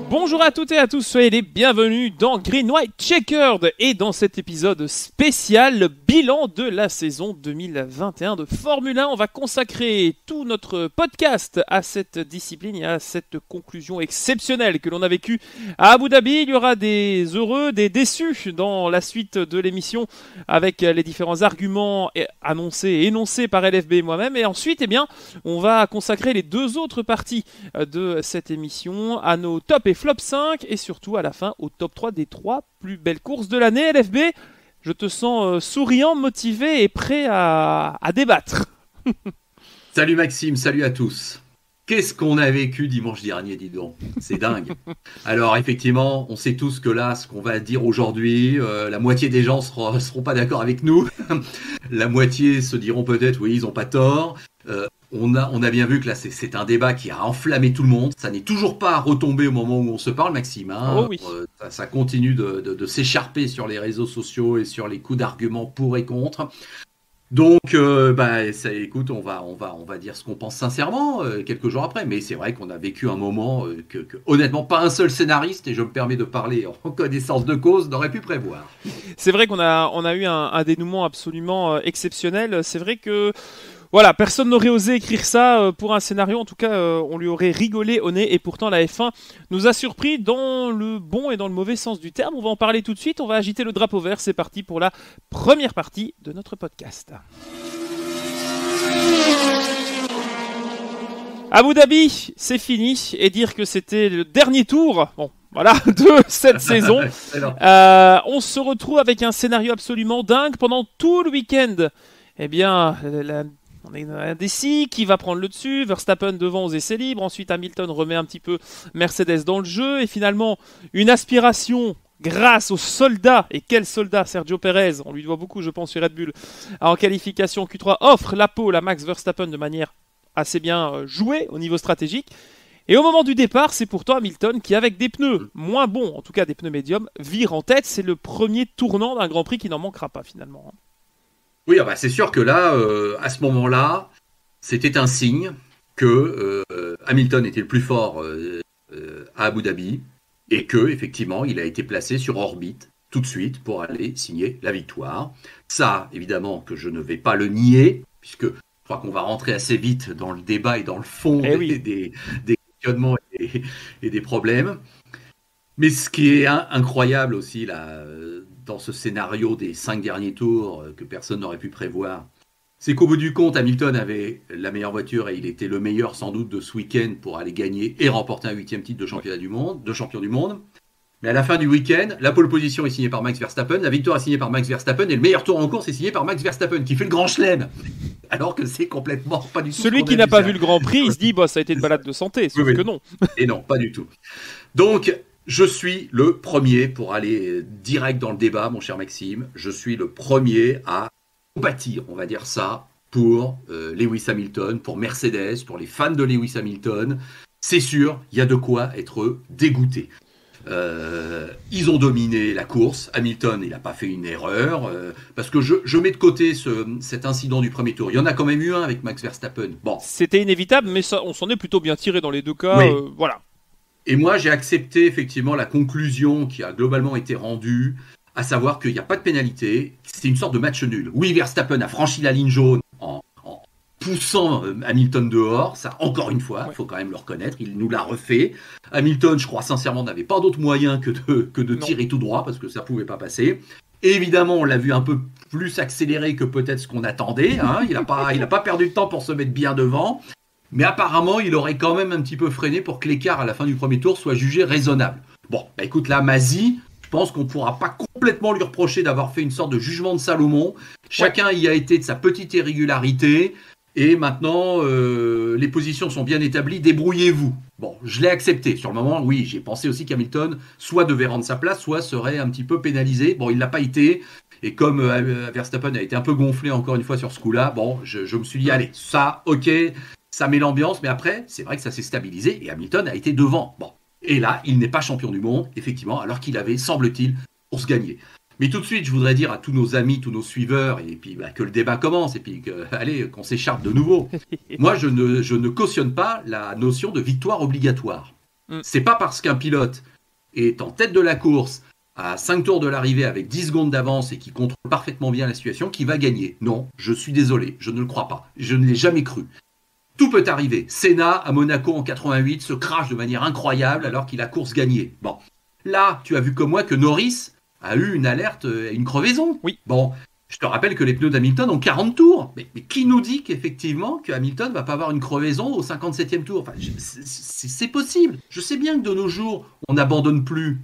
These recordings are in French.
Bonjour à toutes et à tous, soyez les bienvenus dans Green White Checkered et dans cet épisode spécial bilan de la saison 2021 de Formule 1. On va consacrer tout notre podcast à cette discipline et à cette conclusion exceptionnelle que l'on a vécue à Abu Dhabi. Il y aura des heureux, des déçus dans la suite de l'émission avec les différents arguments annoncés et énoncés par LFB et moi-même. Et ensuite, on va consacrer les deux autres parties de cette émission à nos top et flop 5 et surtout à la fin au top 3 des 3 plus belles courses de l'année. LFB, je te sens souriant, motivé et prêt à débattre. Salut Maxime, salut à tous. Qu'est-ce qu'on a vécu dimanche dernier, dis donc. C'est dingue. Alors effectivement, on sait tous que là, ce qu'on va dire aujourd'hui, la moitié des gens seront pas d'accord avec nous. La moitié se diront peut-être, oui, ils n'ont pas tort. On a bien vu que là, c'est un débat qui a enflammé tout le monde. Ça n'est toujours pas retombé au moment où on se parle, Maxime. Oh oui. Ça continue de s'écharper sur les réseaux sociaux et sur les coups d'arguments pour et contre. Donc, écoute, on va dire ce qu'on pense sincèrement quelques jours après. Mais c'est vrai qu'on a vécu un moment que honnêtement, pas un seul scénariste, et je me permets de parler en connaissance de cause, n'aurait pu prévoir. C'est vrai qu'on a eu un dénouement absolument exceptionnel. C'est vrai que voilà, personne n'aurait osé écrire ça pour un scénario. En tout cas, on lui aurait rigolé au nez. Et pourtant, la F1 nous a surpris dans le bon et dans le mauvais sens du terme. On va en parler tout de suite. On va agiter le drapeau vert. C'est parti pour la première partie de notre podcast. Abu Dhabi, c'est fini. Et dire que c'était le dernier tour, de cette saison. On se retrouve avec un scénario absolument dingue. Pendant tout le week-end, on a un décis qui va prendre le dessus, Verstappen devant aux essais libres, ensuite Hamilton remet un petit peu Mercedes dans le jeu, et finalement une aspiration grâce aux soldats, et quel soldat, Sergio Perez, on lui doit beaucoup je pense sur Red Bull, en qualification Q3, offre la pole à Max Verstappen de manière assez bien jouée au niveau stratégique, et au moment du départ, c'est pourtant Hamilton qui, avec des pneus moins bons, en tout cas des pneus médiums, vire en tête. C'est le premier tournant d'un Grand Prix qui n'en manquera pas finalement. Oui, c'est sûr que là, à ce moment-là, c'était un signe que Hamilton était le plus fort à Abu Dhabi et que effectivement, il a été placé sur orbite tout de suite pour aller signer la victoire. Ça, évidemment, que je ne vais pas le nier, puisque je crois qu'on va rentrer assez vite dans le débat et dans le fond des questionnements et des problèmes. Mais ce qui est incroyable aussi là, dans ce scénario des 5 derniers tours que personne n'aurait pu prévoir, c'est qu'au bout du compte, Hamilton avait la meilleure voiture et il était le meilleur sans doute de ce week-end pour aller gagner et remporter un 8e titre de champion du monde. Mais à la fin du week-end, la pole position est signée par Max Verstappen, la victoire est signée par Max Verstappen et le meilleur tour en course est signé par Max Verstappen qui fait le grand chelem. Alors que c'est complètement pas du tout. Celui qui n'a pas vu le Grand Prix, il se dit ça a été une balade de santé, sauf que non. Et non, pas du tout. Donc, je suis le premier, pour aller direct dans le débat, mon cher Maxime, je suis le premier à bâtir, on va dire ça, pour Lewis Hamilton, pour Mercedes, pour les fans de Lewis Hamilton. C'est sûr, il y a de quoi être dégoûté. Ils ont dominé la course. Hamilton, il n'a pas fait une erreur. Parce que je mets de côté cet incident du premier tour. Il y en a quand même eu un avec Max Verstappen. Bon. C'était inévitable, mais ça, on s'en est plutôt bien tiré dans les deux cas. Oui. Voilà. Et moi, j'ai accepté effectivement la conclusion qui a globalement été rendue, à savoir qu'il n'y a pas de pénalité. C'est une sorte de match nul. Oui, Verstappen a franchi la ligne jaune en poussant Hamilton dehors. Ça, encore une fois, il faut quand même le reconnaître, il nous l'a refait. Hamilton, je crois sincèrement, n'avait pas d'autre moyen que de tirer tout droit, parce que ça ne pouvait pas passer. Et évidemment, on l'a vu un peu plus accéléré que peut-être ce qu'on attendait. Il n'a pas perdu de temps pour se mettre bien devant. Mais apparemment, il aurait quand même un petit peu freiné pour que l'écart à la fin du premier tour soit jugé raisonnable. Bon, écoute, là, Masi, je pense qu'on ne pourra pas complètement lui reprocher d'avoir fait une sorte de jugement de Salomon. Chacun y a été de sa petite irrégularité. Et maintenant, les positions sont bien établies, débrouillez-vous. Bon, je l'ai accepté. Sur le moment, oui, j'ai pensé aussi qu'Hamilton soit devait rendre sa place, soit serait un petit peu pénalisé. Bon, il ne l'a pas été. Et comme Verstappen a été un peu gonflé encore une fois sur ce coup-là, bon, je me suis dit, allez, ça, ok, ça met l'ambiance. Mais après, c'est vrai que ça s'est stabilisé et Hamilton a été devant. Bon, et là, il n'est pas champion du monde, effectivement, alors qu'il avait, semble-t-il, pour se gagner. Mais tout de suite, je voudrais dire à tous nos amis, tous nos suiveurs, et puis que le débat commence, et puis qu'on s'écharpe de nouveau. Moi, je ne cautionne pas la notion de victoire obligatoire. C'est pas parce qu'un pilote est en tête de la course à 5 tours de l'arrivée avec 10 secondes d'avance et qui contrôle parfaitement bien la situation qui va gagner. Non, je suis désolé, je ne le crois pas. Je ne l'ai jamais cru. Tout peut arriver. Senna, à Monaco en 88, se crache de manière incroyable alors qu'il a course gagnée. Bon, là, tu as vu comme moi que Norris a eu une alerte, une crevaison. Oui. Bon, je te rappelle que les pneus d'Hamilton ont 40 tours. Mais qui nous dit qu'effectivement, que Hamilton va pas avoir une crevaison au 57e tour? Enfin, c'est possible. Je sais bien que de nos jours, on n'abandonne plus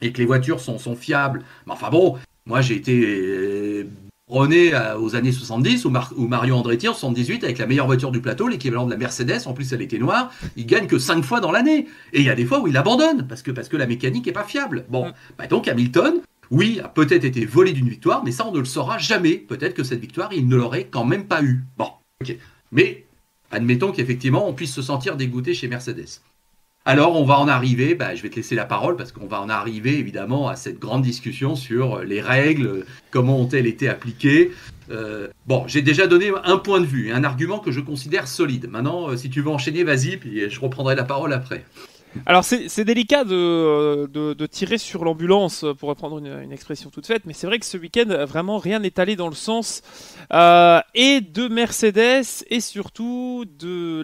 et que les voitures sont fiables. Mais enfin bon, moi j'ai été rené aux années 70 où Mario Andretti en 78 avec la meilleure voiture du plateau, l'équivalent de la Mercedes, en plus elle était noire, il gagne que 5 fois dans l'année. Et il y a des fois où il abandonne parce que la mécanique est pas fiable. Bon, donc Hamilton, oui, a peut-être été volé d'une victoire, mais ça on ne le saura jamais. Peut-être que cette victoire, il ne l'aurait quand même pas eu. Bon, ok. Mais admettons qu'effectivement on puisse se sentir dégoûté chez Mercedes. Alors, on va en arriver, je vais te laisser la parole parce qu'on va en arriver évidemment à cette grande discussion sur les règles, comment ont-elles été appliquées. J'ai déjà donné un point de vue, un argument que je considère solide. Maintenant, si tu veux enchaîner, vas-y, puis je reprendrai la parole après. Alors c'est délicat de tirer sur l'ambulance, pour reprendre une expression toute faite, mais c'est vrai que ce week-end, vraiment rien n'est allé dans le sens et de Mercedes et surtout de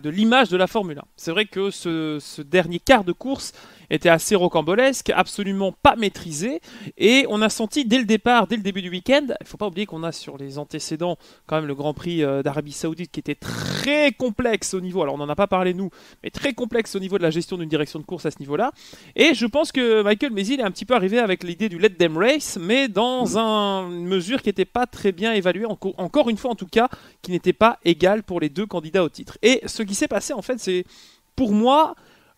l'image de la Formule 1. C'est vrai que ce dernier quart de course était assez rocambolesque, absolument pas maîtrisé, et on a senti dès le début du week-end, il ne faut pas oublier qu'on a sur les antécédents quand même le Grand Prix d'Arabie Saoudite qui était très complexe au niveau, alors on n'en a pas parlé nous, mais très complexe au niveau de la gestion d'une direction de course à ce niveau-là, et je pense que Michael Masi est un petit peu arrivé avec l'idée du let them race, mais dans une mesure qui n'était pas très bien évaluée, encore une fois en tout cas, qui n'était pas égale pour les deux candidats au titre. Et ce qui s'est passé en fait, c'est pour moi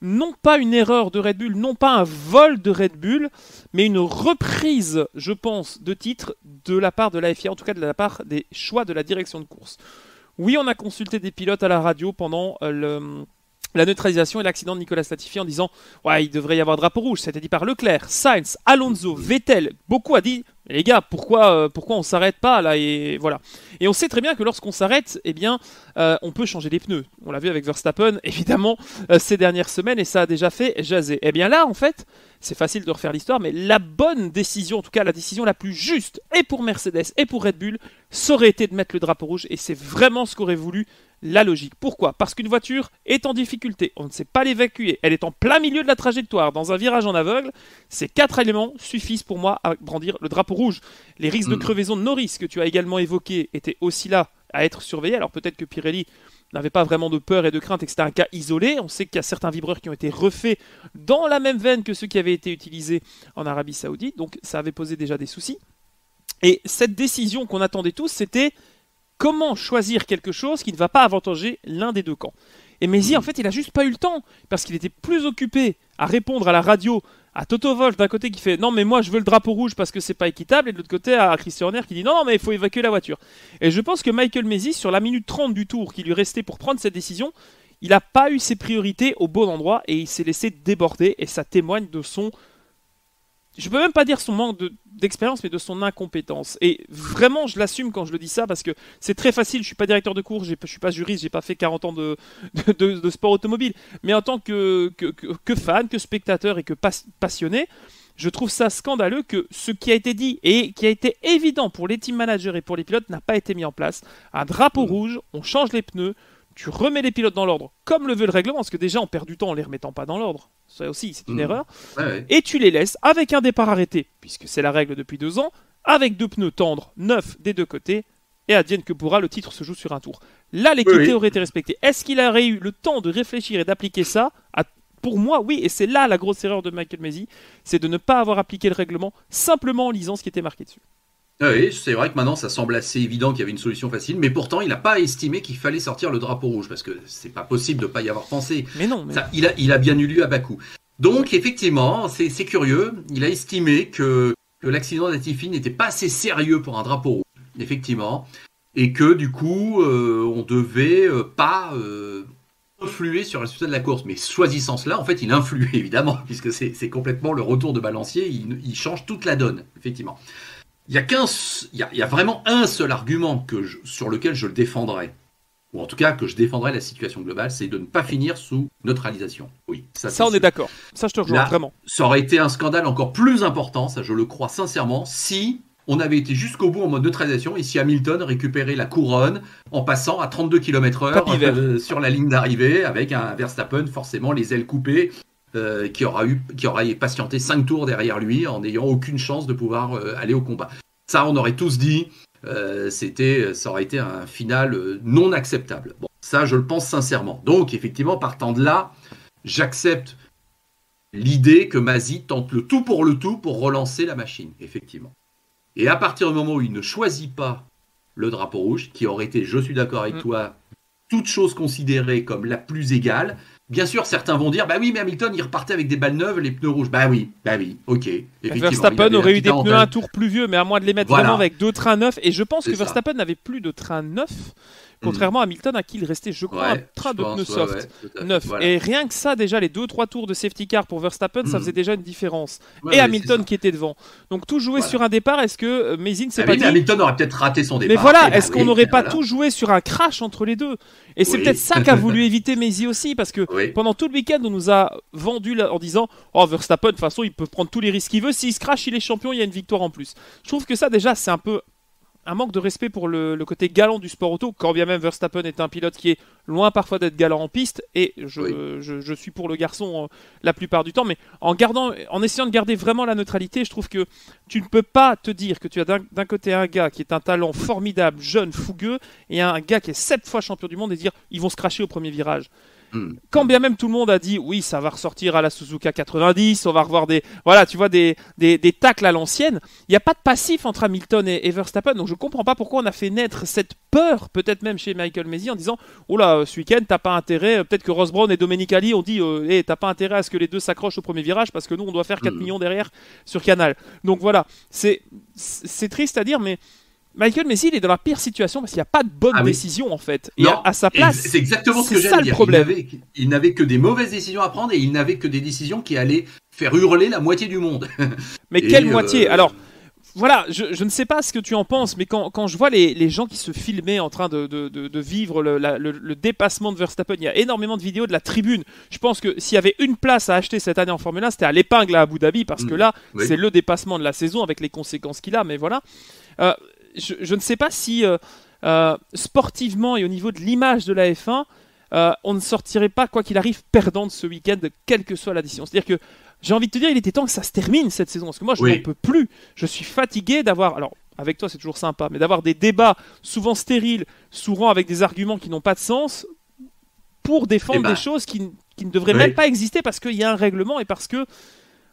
non pas une erreur de Red Bull, non pas un vol de Red Bull, mais une reprise, je pense, de titre de la part de la FIA, en tout cas de la part des choix de la direction de course. Oui, on a consulté des pilotes à la radio pendant la neutralisation et l'accident de Nicolas Latifi en disant « Ouais, il devrait y avoir drapeau rouge », c'était dit par Leclerc, Sainz, Alonso, Vettel, beaucoup a dit « Les gars, pourquoi on s'arrête pas là ?» Et voilà. Et on sait très bien que lorsqu'on s'arrête, eh bien, on peut changer les pneus. On l'a vu avec Verstappen, évidemment, ces dernières semaines, et ça a déjà fait jaser. Eh bien là, en fait, c'est facile de refaire l'histoire, mais la bonne décision, en tout cas la décision la plus juste, et pour Mercedes et pour Red Bull, ça aurait été de mettre le drapeau rouge, et c'est vraiment ce qu'aurait voulu la logique. Pourquoi ? Parce qu'une voiture est en difficulté, on ne sait pas l'évacuer, elle est en plein milieu de la trajectoire, dans un virage en aveugle, ces 4 éléments suffisent pour moi à brandir le drapeau rouge. Les risques de crevaison de Norris que tu as également évoqués étaient aussi là à être surveillés, alors peut-être que Pirelli n'avait pas vraiment de peur et de crainte et que c'était un cas isolé. On sait qu'il y a certains vibreurs qui ont été refaits dans la même veine que ceux qui avaient été utilisés en Arabie Saoudite, donc ça avait posé déjà des soucis. Et cette décision qu'on attendait tous, c'était comment choisir quelque chose qui ne va pas avantager l'un des deux camps. Et Masi, en fait, il a juste pas eu le temps, parce qu'il était plus occupé à répondre à la radio à Toto Wolff d'un côté qui fait non mais moi je veux le drapeau rouge parce que c'est pas équitable, et de l'autre côté à Christian Horner qui dit non mais il faut évacuer la voiture. Et je pense que Michael Masi, sur la minute 30 du tour qui lui restait pour prendre cette décision, il n'a pas eu ses priorités au bon endroit et il s'est laissé déborder, et ça témoigne de son, je peux même pas dire son manque d'expérience, mais de son incompétence. Et vraiment, je l'assume quand je le dis ça, parce que c'est très facile, je suis pas directeur de course, je suis pas juriste, j'ai pas fait 40 ans de sport automobile, mais en tant que fan, que spectateur et que passionné, je trouve ça scandaleux que ce qui a été dit et qui a été évident pour les team managers et pour les pilotes n'a pas été mis en place. Un drapeau rouge, on change les pneus, tu remets les pilotes dans l'ordre, comme le veut le règlement, parce que déjà on perd du temps en les remettant pas dans l'ordre, ça aussi c'est une erreur, et tu les laisses avec un départ arrêté, puisque c'est la règle depuis 2 ans, avec 2 pneus tendres, neufs des deux côtés, et advienne que pourra, le titre se joue sur un tour. Là l'équité aurait été respectée. Est-ce qu'il aurait eu le temps de réfléchir et d'appliquer ça ? Pour moi, oui, et c'est là la grosse erreur de Michael Masi, c'est de ne pas avoir appliqué le règlement simplement en lisant ce qui était marqué dessus. Oui, c'est vrai que maintenant ça semble assez évident qu'il y avait une solution facile, mais pourtant il n'a pas estimé qu'il fallait sortir le drapeau rouge, parce que c'est pas possible de ne pas y avoir pensé. Mais non. Mais... Ça, il a bien eu lieu à Bakou. Donc effectivement, c'est curieux, il a estimé que l'accident de Latifi n'était pas assez sérieux pour un drapeau rouge, effectivement, et que du coup on devait pas influer sur le résultat de la course. Mais choisissant cela, en fait il influe évidemment, puisque c'est complètement le retour de balancier, il change toute la donne, effectivement. Il y a vraiment un seul argument sur lequel je le défendrais, ou en tout cas que je défendrais la situation globale, c'est de ne pas finir sous neutralisation. Oui. Ça, on est d'accord. Ça, je te rejoins, là, vraiment. Ça aurait été un scandale encore plus important, ça je le crois sincèrement, si on avait été jusqu'au bout en mode neutralisation et si Hamilton récupérait la couronne en passant à 32 km/h sur la ligne d'arrivée avec un Verstappen forcément les ailes coupées qui aurait patienté 5 tours derrière lui en n'ayant aucune chance de pouvoir aller au combat. Ça, on aurait tous dit, ça aurait été un final non acceptable. Bon, ça, je le pense sincèrement. Donc, effectivement, partant de là, j'accepte l'idée que Masi tente le tout pour relancer la machine, effectivement. Et à partir du moment où il ne choisit pas le drapeau rouge, qui aurait été, je suis d'accord avec toi, toute chose considérée comme la plus égale, bien sûr, certains vont dire, bah oui, mais Hamilton, il repartait avec des balles neuves, les pneus rouges. Bah oui, ok. Verstappen aurait eu des pneus un tour plus vieux, mais à moins de les mettre vraiment avec 2 trains neufs. Et je pense que Verstappen n'avait plus de trains neufs, contrairement à Hamilton, à qui il restait, je crois, un train de pneus soft neuf. Voilà. Et rien que ça, déjà, les 2-3 tours de safety car pour Verstappen, ça faisait déjà une différence. Et Hamilton qui était devant. Donc tout jouer sur un départ, est-ce que Masi ne s'est pas dit... Hamilton aurait peut-être raté son départ. Mais voilà, est-ce qu'on n'aurait pas tout joué sur un crash entre les deux? Et c'est peut-être ça qu'a voulu éviter Masi aussi, parce que pendant tout le week-end, on nous a vendu en disant « Oh, Verstappen, de toute façon, il peut prendre tous les risques qu'il veut. S'il se crash, il est champion, il y a une victoire en plus. » Je trouve que ça, déjà, c'est un peu un manque de respect pour le côté galant du sport auto, quand bien même Verstappen est un pilote qui est loin parfois d'être galant en piste, et je suis pour le garçon la plupart du temps, mais en essayant de garder vraiment la neutralité, je trouve que tu ne peux pas te dire que tu as d'un côté un gars qui est un talent formidable, jeune, fougueux, et un gars qui est 7 fois champion du monde et dire ils vont se cracher au premier virage. Quand bien même tout le monde a dit oui, ça va ressortir à la Suzuka 90, on va revoir des tacles à l'ancienne, il n'y a pas de passif entre Hamilton et Verstappen, donc je comprends pas pourquoi on a fait naître cette peur, peut-être même chez Michael Masi, en disant oh là, ce week-end t'as pas intérêt, peut-être que Ross Brown et Domenicali ont dit t'as pas intérêt à ce que les deux s'accrochent au premier virage parce que nous on doit faire 4 millions derrière sur Canal. Donc voilà, c'est triste à dire, mais Michael Masi, il est dans la pire situation parce qu'il n'y a pas de bonne décision en fait. Et à sa place, c'est exactement ce que j'allais dire. Il n'avait que des mauvaises décisions à prendre et il n'avait que des décisions qui allaient faire hurler la moitié du monde. Mais quelle moitié? Alors, voilà, je ne sais pas ce que tu en penses, mais quand je vois les gens qui se filmaient en train de vivre le dépassement de Verstappen, il y a énormément de vidéos de la tribune. Je pense que s'il y avait une place à acheter cette année en Formule 1, c'était à l'épingle à Abu Dhabi, parce que là, c'est le dépassement de la saison avec les conséquences qu'il a, mais voilà. Je ne sais pas si sportivement et au niveau de l'image de la F1, on ne sortirait pas, quoi qu'il arrive, perdant de ce week-end, quelle que soit la décision. C'est-à-dire que j'ai envie de te dire, il était temps que ça se termine cette saison, parce que moi je n'en peux plus. Je suis fatigué d'avoir, alors avec toi c'est toujours sympa, mais d'avoir des débats souvent stériles, souvent avec des arguments qui n'ont pas de sens, pour défendre des choses qui ne devraient même pas exister, parce qu'il y a un règlement et parce que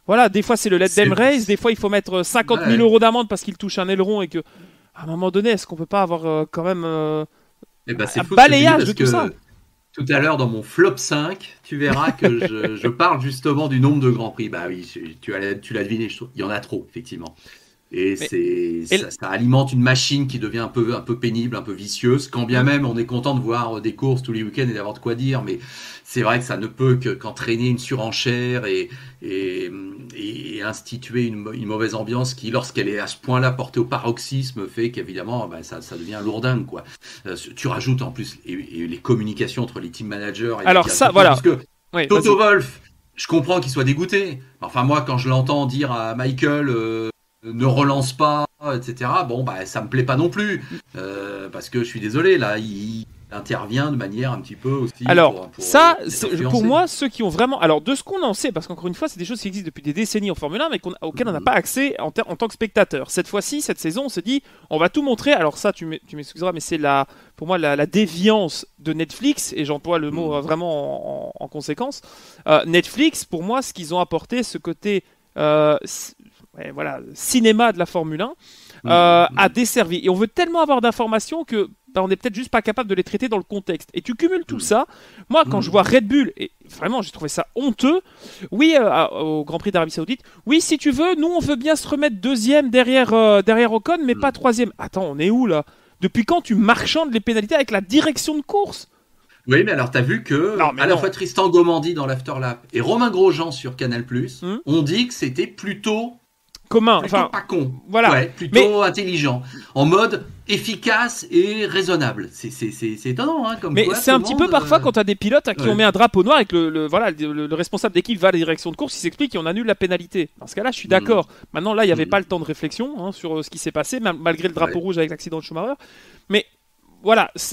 voilà, des fois c'est le let them race, des fois il faut mettre 50 000 € d'amende parce qu'il touche un aileron et que à un moment donné, est-ce qu'on peut pas avoir quand même un balayage de tout ça? Tout à l'heure, dans mon flop 5, tu verras que je parle justement du nombre de Grands Prix. Bah oui, tu l'as deviné, il y en a trop, effectivement. Et ça alimente une machine qui devient un peu pénible, un peu vicieuse. Quand bien même on est content de voir des courses tous les week-ends et d'avoir de quoi dire, mais c'est vrai que ça ne peut qu'entraîner une surenchère et instituer une mauvaise ambiance qui, lorsqu'elle est à ce point-là portée au paroxysme, fait qu'évidemment ça devient lourdingue, quoi. Tu rajoutes en plus les communications entre les team managers. Alors ça, voilà. Parce que Toto Wolff, je comprends qu'il soit dégoûté. Enfin moi, quand je l'entends dire à Michael ne relance pas, etc. Bon, ça me plaît pas non plus, parce que je suis désolé, là, il intervient de manière un petit peu aussi. Alors, pour moi, ceux qui ont vraiment. Alors, de ce qu'on en sait, parce qu'encore une fois, c'est des choses qui existent depuis des décennies en Formule 1, mais auxquelles on n'a pas accès en tant que spectateur. Cette fois-ci, cette saison, on se dit, on va tout montrer. Alors, ça, tu m'excuseras, mais c'est pour moi la déviance de Netflix, et j'emploie le mot vraiment en conséquence. Netflix, pour moi, ce qu'ils ont apporté, ce côté. Cinéma de la Formule 1 a desservi. Et on veut tellement avoir d'informations que on n'est peut-être juste pas capable de les traiter dans le contexte. Et tu cumules tout ça. Moi, quand je vois Red Bull, et vraiment, j'ai trouvé ça honteux. Oui, au Grand Prix d'Arabie Saoudite. Oui, si tu veux, nous, on veut bien se remettre deuxième derrière Ocon, mais pas troisième. Attends, on est où là? Depuis quand tu marchandes les pénalités avec la direction de course? Oui, mais alors t'as vu que la fois Tristan Gomandi dans l'Afterlap et Romain Grosjean sur Canal+, ont dit que c'était plutôt commun. Plutôt Enfin, pas con. Voilà. Ouais, plutôt intelligent. En mode efficace et raisonnable. C'est étonnant, hein, comme mais quoi, c'est tout un le petit monde, peu parfois quand t'as des pilotes à qui ouais. on met un drapeau noir et que le responsable d'équipe va à la direction de course, il s'explique et on annule la pénalité. Dans ce cas-là, je suis d'accord. Maintenant, là, il n'y avait pas le temps de réflexion sur ce qui s'est passé, malgré le drapeau rouge avec l'accident de Schumacher. Mais voilà, j'ai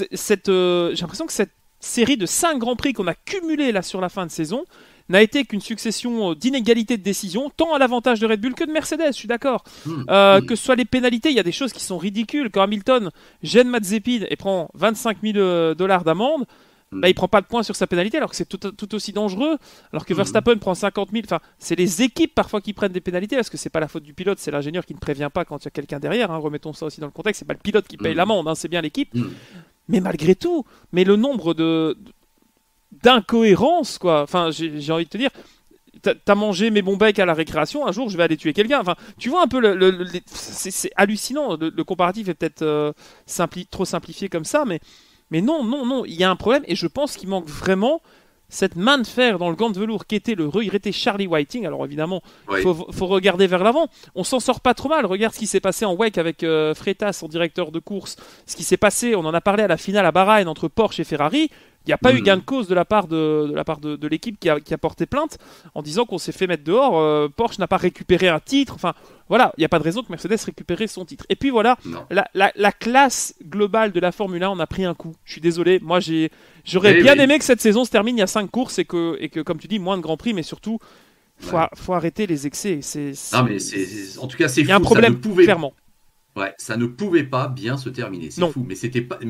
l'impression que cette série de 5 Grands Prix qu'on a cumulés là sur la fin de saison n'a été qu'une succession d'inégalités de décision, tant à l'avantage de Red Bull que de Mercedes, je suis d'accord. Que ce soit les pénalités, il y a des choses qui sont ridicules. Quand Hamilton gêne Mazepin et prend 25 000 $ d'amende, il prend pas de points sur sa pénalité alors que c'est tout aussi dangereux. Alors que Verstappen prend 50 000. Enfin, c'est les équipes parfois qui prennent des pénalités parce que c'est pas la faute du pilote, c'est l'ingénieur qui ne prévient pas quand il y a quelqu'un derrière. Remettons ça aussi dans le contexte. C'est pas le pilote qui paye l'amende, c'est bien l'équipe. Mais malgré tout, le nombre d'incohérences, quoi. Enfin, j'ai envie de te dire. T'as mangé mes bons becs à la récréation, un jour je vais aller tuer quelqu'un. Enfin, tu vois un peu, c'est hallucinant. Le comparatif est peut-être trop simplifié comme ça, mais non, il y a un problème et je pense qu'il manque vraiment cette main de fer dans le gant de velours qui était le regretté Charlie Whiting. Alors évidemment, il faut regarder vers l'avant. On s'en sort pas trop mal. Regarde ce qui s'est passé en WEC avec Freitas, son directeur de course. Ce qui s'est passé, on en a parlé à la finale à Bahreïn entre Porsche et Ferrari. Il n'y a pas eu gain de cause de la part de l'équipe qui a porté plainte en disant qu'on s'est fait mettre dehors. Porsche n'a pas récupéré un titre. Enfin, voilà, il n'y a pas de raison que Mercedes récupère son titre. Et puis voilà, la classe globale de la Formule 1, on a pris un coup. Je suis désolé, moi j'aurais bien aimé que cette saison se termine il y a 5 courses et que comme tu dis, moins de Grands Prix, mais surtout, faut arrêter les excès. Non, mais en tout cas, c'est fou. Il y a un problème, clairement. Ouais, ça ne pouvait pas bien se terminer, c'est fou. Mais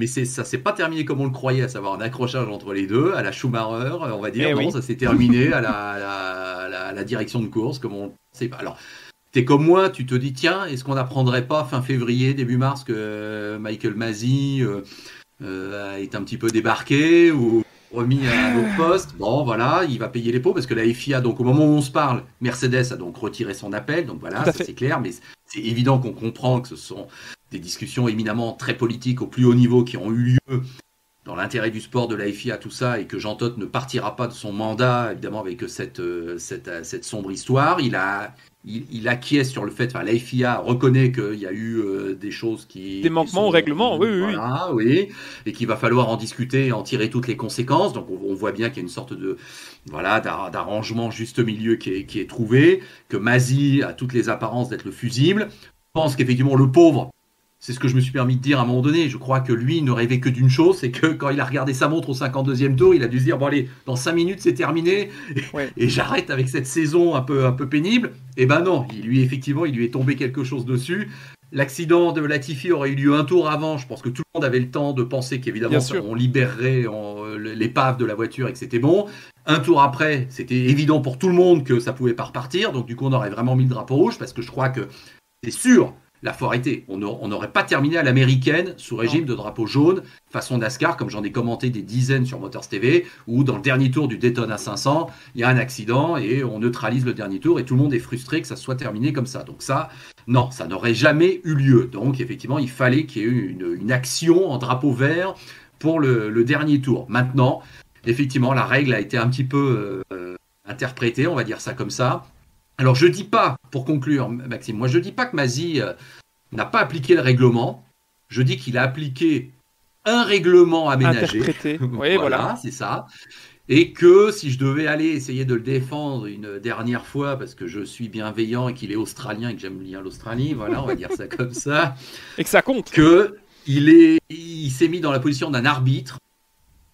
ça s'est pas terminé comme on le croyait, à savoir un accrochage entre les deux, à la Schumacher, on va dire. Ça s'est terminé à la direction de course, comme on sait pas. Alors, t'es comme moi, tu te dis, tiens, est-ce qu'on n'apprendrait pas fin février, début mars, que Michael Masi est un petit peu débarqué ou remis à un autre poste? Bon, voilà, il va payer les pots parce que la FIA, donc au moment où on se parle, Mercedes a donc retiré son appel, donc voilà, ça c'est clair, mais c'est évident qu'on comprend que ce sont des discussions éminemment très politiques au plus haut niveau qui ont eu lieu dans l'intérêt du sport, de la FIA, tout ça, et que Jean Todt ne partira pas de son mandat, évidemment, avec cette sombre histoire. Il acquiesce sur le fait, la FIA reconnaît qu'il y a eu des choses des manquements au règlement, oui, et qu'il va falloir en discuter et en tirer toutes les conséquences. Donc on voit bien qu'il y a une sorte de d'arrangement juste milieu qui est trouvé, que Masi a toutes les apparences d'être le fusible. Je pense qu'effectivement le pauvre, c'est ce que je me suis permis de dire à un moment donné, je crois que lui ne rêvait que d'une chose, c'est que quand il a regardé sa montre au 52e tour, il a dû se dire, bon allez, dans 5 minutes c'est terminé, et j'arrête avec cette saison un peu pénible. Et ben non, il lui est tombé quelque chose dessus. L'accident de Latifi aurait eu lieu un tour avant, je pense que tout le monde avait le temps de penser qu'évidemment on libérerait l'épave de la voiture et que c'était bon. Un tour après, c'était évident pour tout le monde que ça pouvait pas repartir, donc du coup on aurait vraiment mis le drapeau rouge, parce que je crois que c'est sûr, là, faut arrêter. On n'aurait pas terminé à l'américaine sous régime de drapeau jaune, façon NASCAR, comme j'en ai commenté des dizaines sur Motors TV, où dans le dernier tour du Daytona 500, il y a un accident et on neutralise le dernier tour et tout le monde est frustré que ça soit terminé comme ça. Donc ça, non, ça n'aurait jamais eu lieu. Donc effectivement, il fallait qu'il y ait eu une action en drapeau vert pour le dernier tour. Maintenant, effectivement, la règle a été un petit peu interprétée, on va dire ça comme ça. Alors je dis pas, pour conclure Maxime, moi je dis pas que Masi n'a pas appliqué le règlement, je dis qu'il a appliqué un règlement aménagé. Interprété, oui, voilà. C'est ça. Et que si je devais aller essayer de le défendre une dernière fois, parce que je suis bienveillant et qu'il est australien et que j'aime bien l'Australie, voilà, on va dire ça comme ça. Et que ça compte. Il s'est mis dans la position d'un arbitre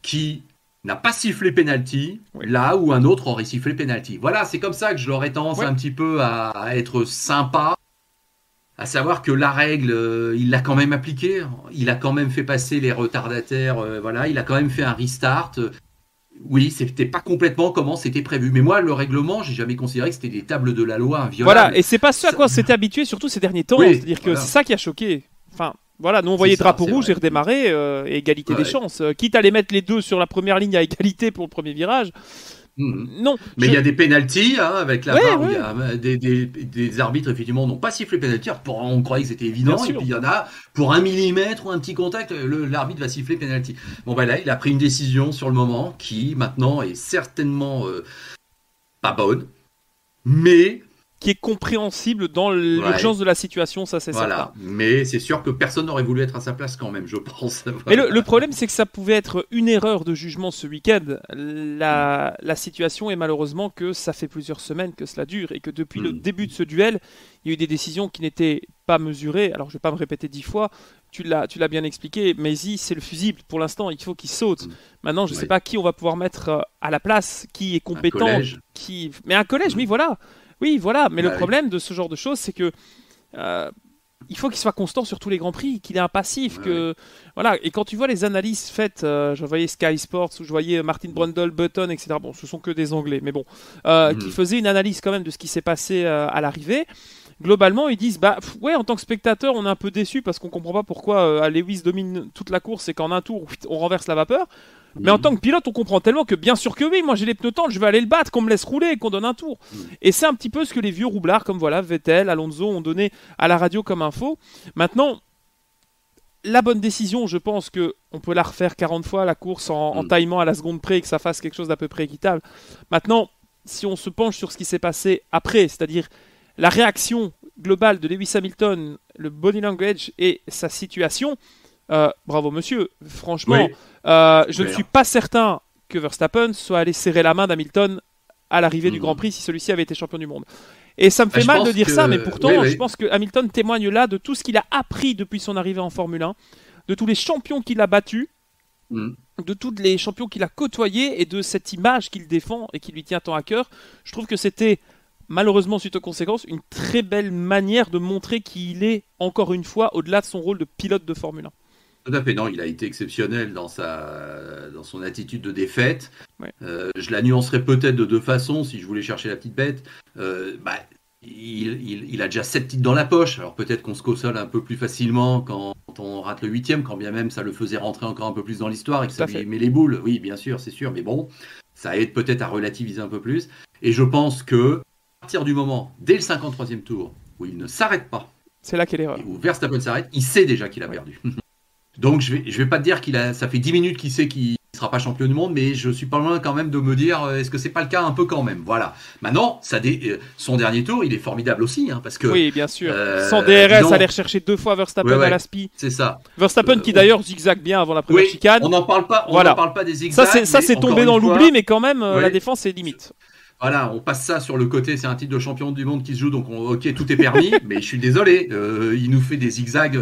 qui n'a pas sifflé penalty, là où un autre aurait sifflé penalty. Voilà, c'est comme ça que je l'aurais tendance un petit peu à être sympa, à savoir que la règle, il l'a quand même appliquée, il a quand même fait passer les retardataires, il a quand même fait un restart. Oui, c'était pas complètement comment c'était prévu. Mais moi, le règlement, j'ai jamais considéré que c'était des tables de la loi inviolables. Voilà, et c'est pas ça à quoi on s'était habitué, surtout ces derniers temps. C'est-à-dire que c'est ça qui a choqué. Enfin, voilà, nous on voyait drapeau rouge et redémarrer et égalité des chances. Quitte à les mettre les deux sur la première ligne à égalité pour le premier virage. Non. Mais il y a des pénaltys avec la barre où il y a des arbitres effectivement n'ont pas sifflé pénalty. On croyait que c'était évident. Et puis il y en a pour 1 millimètre ou un petit contact, l'arbitre va siffler pénalty. Bon là, il a pris une décision sur le moment qui maintenant est certainement pas bonne, mais qui est compréhensible dans l'urgence de la situation, ça c'est certain. Mais c'est sûr que personne n'aurait voulu être à sa place quand même, je pense. Mais le problème, c'est que ça pouvait être une erreur de jugement ce week-end. La situation est malheureusement que ça fait plusieurs semaines que cela dure et que depuis le début de ce duel, il y a eu des décisions qui n'étaient pas mesurées. Alors je ne vais pas me répéter 10 fois, tu l'as bien expliqué, Maisie c'est le fusible pour l'instant, il faut qu'il saute. Maintenant je ne sais pas qui on va pouvoir mettre à la place, qui est compétent. Mais un collège, oui voilà. Oui, voilà, mais le problème de ce genre de choses, c'est que il faut qu'il soit constant sur tous les Grands Prix, qu'il ait un passif. Voilà. Et quand tu vois les analyses faites, je voyais Sky Sports, où je voyais Martin Brundle, Button, etc. Bon, ce sont que des Anglais, mais bon, qui faisaient une analyse quand même de ce qui s'est passé à l'arrivée. Globalement, ils disent, en tant que spectateur, on est un peu déçu parce qu'on comprend pas pourquoi Lewis domine toute la course et qu'en un tour, on renverse la vapeur. Mais en tant que pilote, on comprend tellement que bien sûr que oui, moi j'ai les pneus tendres, je vais aller le battre, qu'on me laisse rouler et qu'on donne un tour. Et c'est un petit peu ce que les vieux roublards comme Vettel, Alonso ont donné à la radio comme info. Maintenant, la bonne décision, je pense qu'on peut la refaire 40 fois, la course en timant à la seconde près et que ça fasse quelque chose d'à peu près équitable. Maintenant, si on se penche sur ce qui s'est passé après, c'est-à-dire la réaction globale de Lewis Hamilton, le body language et sa situation, bravo monsieur, franchement, je ne suis pas certain que Verstappen soit allé serrer la main d'Hamilton à l'arrivée du Grand Prix si celui-ci avait été champion du monde. Et ça me fait mal de dire ça, mais pourtant, je pense que Hamilton témoigne là de tout ce qu'il a appris depuis son arrivée en Formule 1, de tous les champions qu'il a battus, de tous les champions qu'il a côtoyés et de cette image qu'il défend et qui lui tient tant à cœur. Je trouve que c'était, malheureusement suite aux conséquences, une très belle manière de montrer qu'il est, encore une fois, au-delà de son rôle de pilote de Formule 1. Tout à fait, non, il a été exceptionnel dans son attitude de défaite. Je la nuancerais peut-être de deux façons, si je voulais chercher la petite bête. Il a déjà 7 titres dans la poche, alors peut-être qu'on se console un peu plus facilement quand on rate le 8e, quand bien même ça le faisait rentrer encore un peu plus dans l'histoire et que ça lui met les boules. Oui, bien sûr, c'est sûr, mais bon, ça aide peut-être à relativiser un peu plus. Et je pense que, à partir du moment, dès le 53e tour, où il ne s'arrête pas, c'est là qu'est l'erreur. Où Verstappen s'arrête, il sait déjà qu'il a perdu. Donc je vais pas te dire ça fait 10 minutes qu'il sait qu'il ne sera pas champion du monde, mais je suis pas loin quand même de me dire est-ce que c'est pas le cas un peu quand même. Voilà. Maintenant, son dernier tour, il est formidable aussi, parce que oui, bien sûr. Sans DRS, aller rechercher 2 fois Verstappen à la SPI. C'est ça. Verstappen qui d'ailleurs zigzague bien avant la première chicane. On n'en parle pas. On n'en parle pas des zigzags. Ça c'est tombé dans l'oubli, mais quand même la défense est limite. Voilà, on passe ça sur le côté, c'est un titre de champion du monde qui se joue, donc ok, tout est permis, mais je suis désolé, il nous fait des zigzags.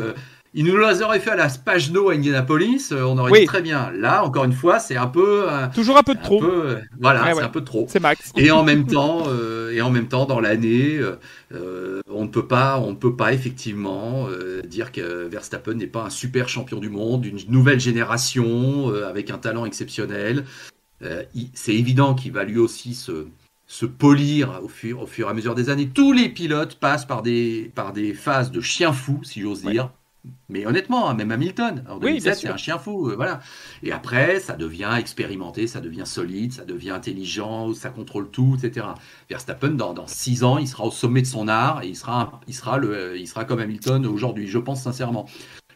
Il nous les aurait fait à la Spagno à Indianapolis, on aurait dit très bien. Là, encore une fois, c'est un peu... toujours un peu de trop. C'est un peu de trop. C'est max. Et en même temps, dans l'année, on ne peut pas effectivement dire que Verstappen n'est pas un super champion du monde, d'une nouvelle génération, avec un talent exceptionnel. C'est évident qu'il va lui aussi se polir au fur et à mesure des années. Tous les pilotes passent par des phases de chien fou, si j'ose dire. Mais honnêtement, même Hamilton, en 2007, c'est un chien fou, voilà. Et après, ça devient expérimenté, ça devient solide, ça devient intelligent, ça contrôle tout, etc. Verstappen, dans 6 ans, il sera au sommet de son art et il sera comme Hamilton aujourd'hui, je pense sincèrement.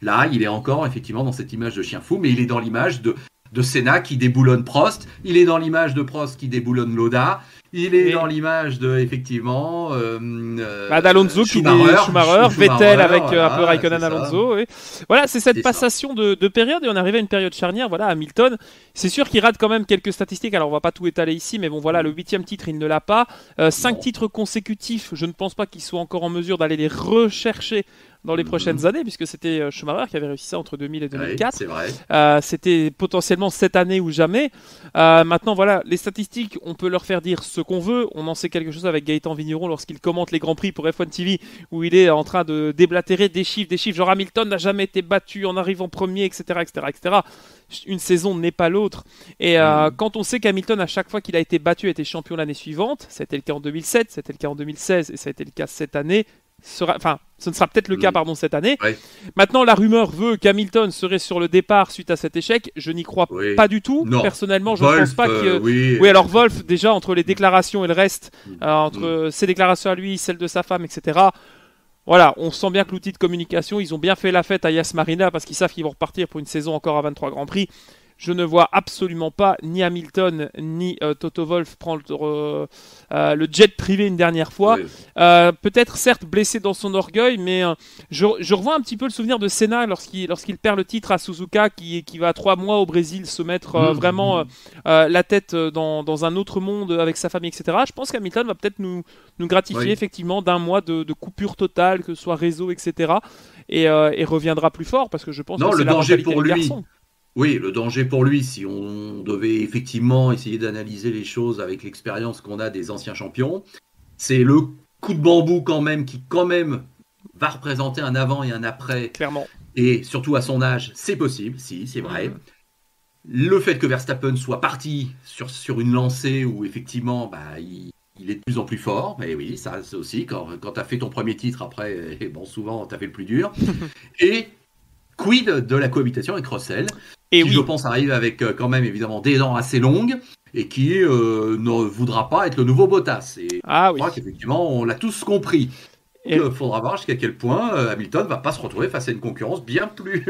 Là, il est encore effectivement dans cette image de chien fou, mais il est dans l'image de Senna qui déboulonne Prost, il est dans l'image de Prost qui déboulonne Lauda, il est dans l'image de, effectivement, d'Alonso qui est Schumacher, Vettel avec un peu Raikkonen, Alonso. Oui. Voilà, c'est cette passation de période et on arrive à une période charnière. Voilà, Hamilton, c'est sûr qu'il rate quand même quelques statistiques. Alors on va pas tout étaler ici, mais bon voilà, le 8e titre, il ne l'a pas. 5 titres consécutifs, je ne pense pas qu'il soit encore en mesure d'aller les rechercher dans les prochaines années, puisque c'était Schumacher qui avait réussi ça entre 2000 et 2004. C'est vrai. C'était potentiellement cette année ou jamais. Maintenant, voilà, les statistiques, on peut leur faire dire ce qu'on veut. On en sait quelque chose avec Gaëtan Vigneron lorsqu'il commente les Grands Prix pour F1 TV, où il est en train de déblatérer des chiffres, genre Hamilton n'a jamais été battu en arrivant premier, etc., etc., etc. Une saison n'est pas l'autre. Et quand on sait qu'Hamilton, à chaque fois qu'il a été battu, a été champion l'année suivante, c'était le cas en 2007, c'était le cas en 2016, et ça a été le cas cette année, ce ne sera peut-être le cas cette année. Maintenant, la rumeur veut qu'Hamilton serait sur le départ suite à cet échec. Je n'y crois pas du tout. Non. Personnellement, je ne pense pas que... Oui, alors Wolff, déjà, entre les déclarations et le reste, entre ses déclarations à lui, celles de sa femme, etc., voilà, on sent bien que l'outil de communication, ils ont bien fait la fête à Yas Marina parce qu'ils savent qu'ils vont repartir pour une saison encore à 23 Grands Prix. je ne vois absolument pas ni Hamilton ni Toto Wolff prendre le jet privé une dernière fois. Peut-être certes blessé dans son orgueil, mais je revois un petit peu le souvenir de Senna lorsqu'il perd le titre à Suzuka, qui va 3 mois au Brésil se mettre vraiment la tête dans un autre monde avec sa famille, etc. Je pense qu'Hamilton va peut-être nous gratifier effectivement d'un mois de coupure totale, que ce soit réseau, etc. Et reviendra plus fort, parce que je pense que c'est la mentalité du garçon. Oui, le danger pour lui, si on devait effectivement essayer d'analyser les choses avec l'expérience qu'on a des anciens champions, c'est le coup de bambou quand même, qui quand même va représenter un avant et un après. Clairement. Et surtout à son âge, c'est possible, si, c'est vrai. Le fait que Verstappen soit parti sur une lancée où effectivement il est de plus en plus fort, mais oui, ça c'est aussi, quand tu as fait ton premier titre, après, souvent tu as fait le plus dur. Et quid de la cohabitation avec Russell, qui je pense arrive avec quand même évidemment des dents assez longues, et qui ne voudra pas être le nouveau Bottas. Et je crois qu'effectivement, on l'a tous compris. Il faudra voir jusqu'à quel point Hamilton ne va pas se retrouver face à une concurrence bien plus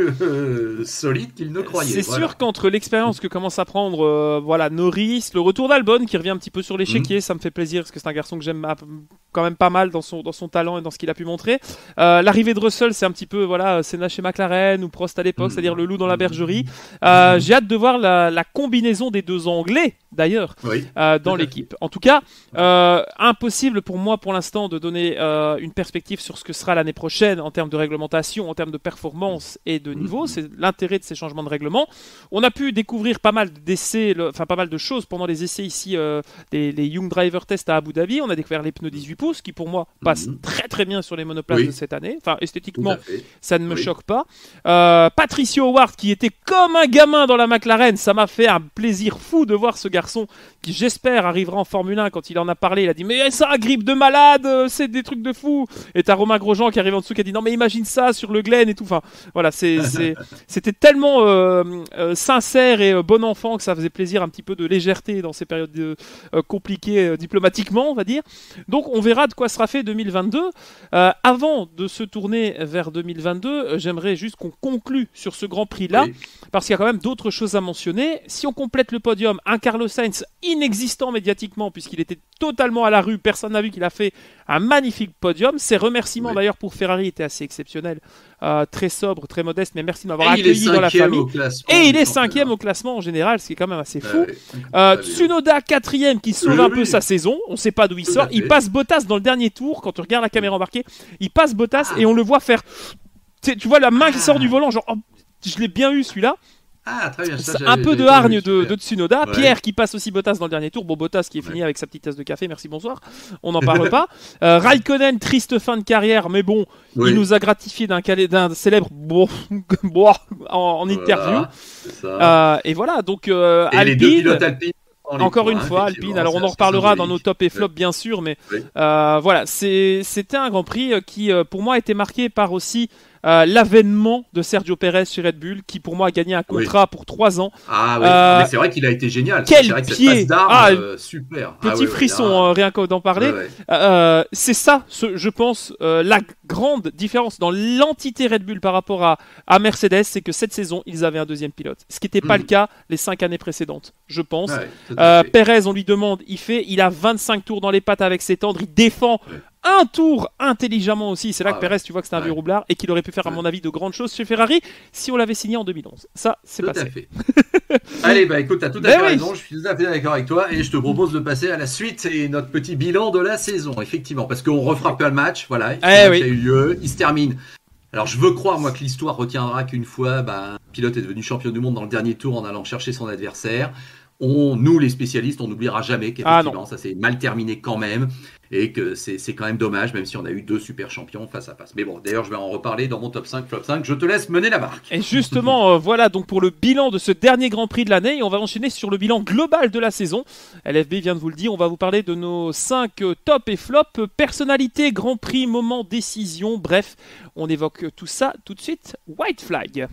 solide qu'il ne croyait. C'est sûr qu'entre l'expérience que commence à prendre Norris, le retour d'Albon qui revient un petit peu sur l'échiquier, ça me fait plaisir parce que c'est un garçon que j'aime quand même pas mal dans son talent et dans ce qu'il a pu montrer. L'arrivée de Russell, c'est un petit peu Senna chez McLaren ou Prost à l'époque, c'est-à-dire le loup dans la bergerie. J'ai hâte de voir la combinaison des deux Anglais d'ailleurs dans l'équipe. En tout cas, impossible pour moi pour l'instant de donner une perspective sur ce que sera l'année prochaine en termes de réglementation, en termes de performance et de niveau. C'est l'intérêt de ces changements de règlement. On a pu découvrir pas mal d'essais, pas mal de choses pendant les essais ici, les Young Driver Tests à Abu Dhabi. On a découvert les pneus 18 pouces qui pour moi passent très très bien sur les monoplaces de cette année. Enfin, esthétiquement, ça ne me choque pas. Patricio Howard qui était comme un gamin dans la McLaren, ça m'a fait un plaisir fou de voir ce garçon qui j'espère arrivera en Formule 1. Quand il en a parlé, il a dit mais ça grippe de malade, c'est des trucs de fou. Et t'as Romain Grosjean qui arrive en dessous qui a dit non mais imagine ça sur le Glen et tout. Enfin voilà, c'était tellement sincère et bon enfant que ça faisait plaisir, un petit peu de légèreté dans ces périodes compliquées diplomatiquement on va dire. Donc on verra de quoi sera fait 2022. Avant de se tourner vers 2022, j'aimerais juste qu'on conclue sur ce Grand Prix là, parce qu'il y a quand même d'autres choses à mentionner. Si on complète le podium, un Carlos Sainz inexistant médiatiquement puisqu'il était totalement à la rue, personne n'a vu qu'il a fait un magnifique podium. Ses remerciements d'ailleurs pour Ferrari étaient assez exceptionnels, très sobre, très modeste, mais merci de m'avoir accueilli dans la famille. Et il est 5e au classement en général, ce qui est quand même assez fou. Tsunoda 4e qui sauve un peu sa saison, on ne sait pas d'où il sort. Il passe Bottas dans le dernier tour, quand tu regardes la caméra embarquée, il passe Bottas et on le voit faire. Tu vois la main qui sort du volant, genre je l'ai bien eu celui-là. Très bien. Un peu de hargne de Tsunoda. Pierre qui passe aussi Bottas dans le dernier tour. Bon, Bottas qui est fini avec sa petite tasse de café. Merci, bonsoir. On n'en parle pas. Raikkonen, triste fin de carrière, mais bon, il nous a gratifié d'un célèbre en interview. Et voilà, donc Alpine. Les deux pilotes Alpine. Encore une fois, Alpine. Alors on en reparlera dans nos top et flop bien sûr, mais voilà, c'était un Grand Prix qui pour moi a été marqué par aussi l'avènement de Sergio Pérez chez Red Bull, qui pour moi a gagné un contrat pour 3 ans. Mais c'est vrai qu'il a été génial. Quel vrai que pied cette passe d'armes, super. Petit frisson, rien qu'en d'en parler. C'est ça, je pense, la grande différence dans l'entité Red Bull par rapport à Mercedes, c'est que cette saison, ils avaient un deuxième pilote. Ce qui n'était pas le cas les 5 années précédentes, je pense. Pérez, on lui demande, il a 25 tours dans les pattes avec ses tendres, il défend un tour intelligemment aussi. C'est là que Pérez, tu vois que c'est un vieux roublard et qu'il aurait pu faire, à mon avis, de grandes choses chez Ferrari si on l'avait signé en 2011. Ça, c'est passé. Tout à fait. Allez, écoute, t'as tout à fait raison. Je suis tout à fait d'accord avec toi et je te propose de passer à la suite et notre petit bilan de la saison, effectivement, parce qu'on refera pas le match. Voilà, il a eu lieu, il se termine. Alors, je veux croire, moi, que l'histoire retiendra qu'une fois, un pilote est devenu champion du monde dans le dernier tour en allant chercher son adversaire. Nous, les spécialistes, on n'oubliera jamais qu'effectivement, ça s'est mal terminé quand même et que c'est quand même dommage, même si on a eu 2 super champions face à face. Mais bon, d'ailleurs, je vais en reparler dans mon top 5, flop 5. Je te laisse mener la barque. Et justement, voilà donc pour le bilan de ce dernier Grand Prix de l'année. Et on va enchaîner sur le bilan global de la saison. LFB vient de vous le dire, on va vous parler de nos 5 top et flop, personnalité, Grand Prix, moment, décision. Bref, on évoque tout ça tout de suite. White Flag.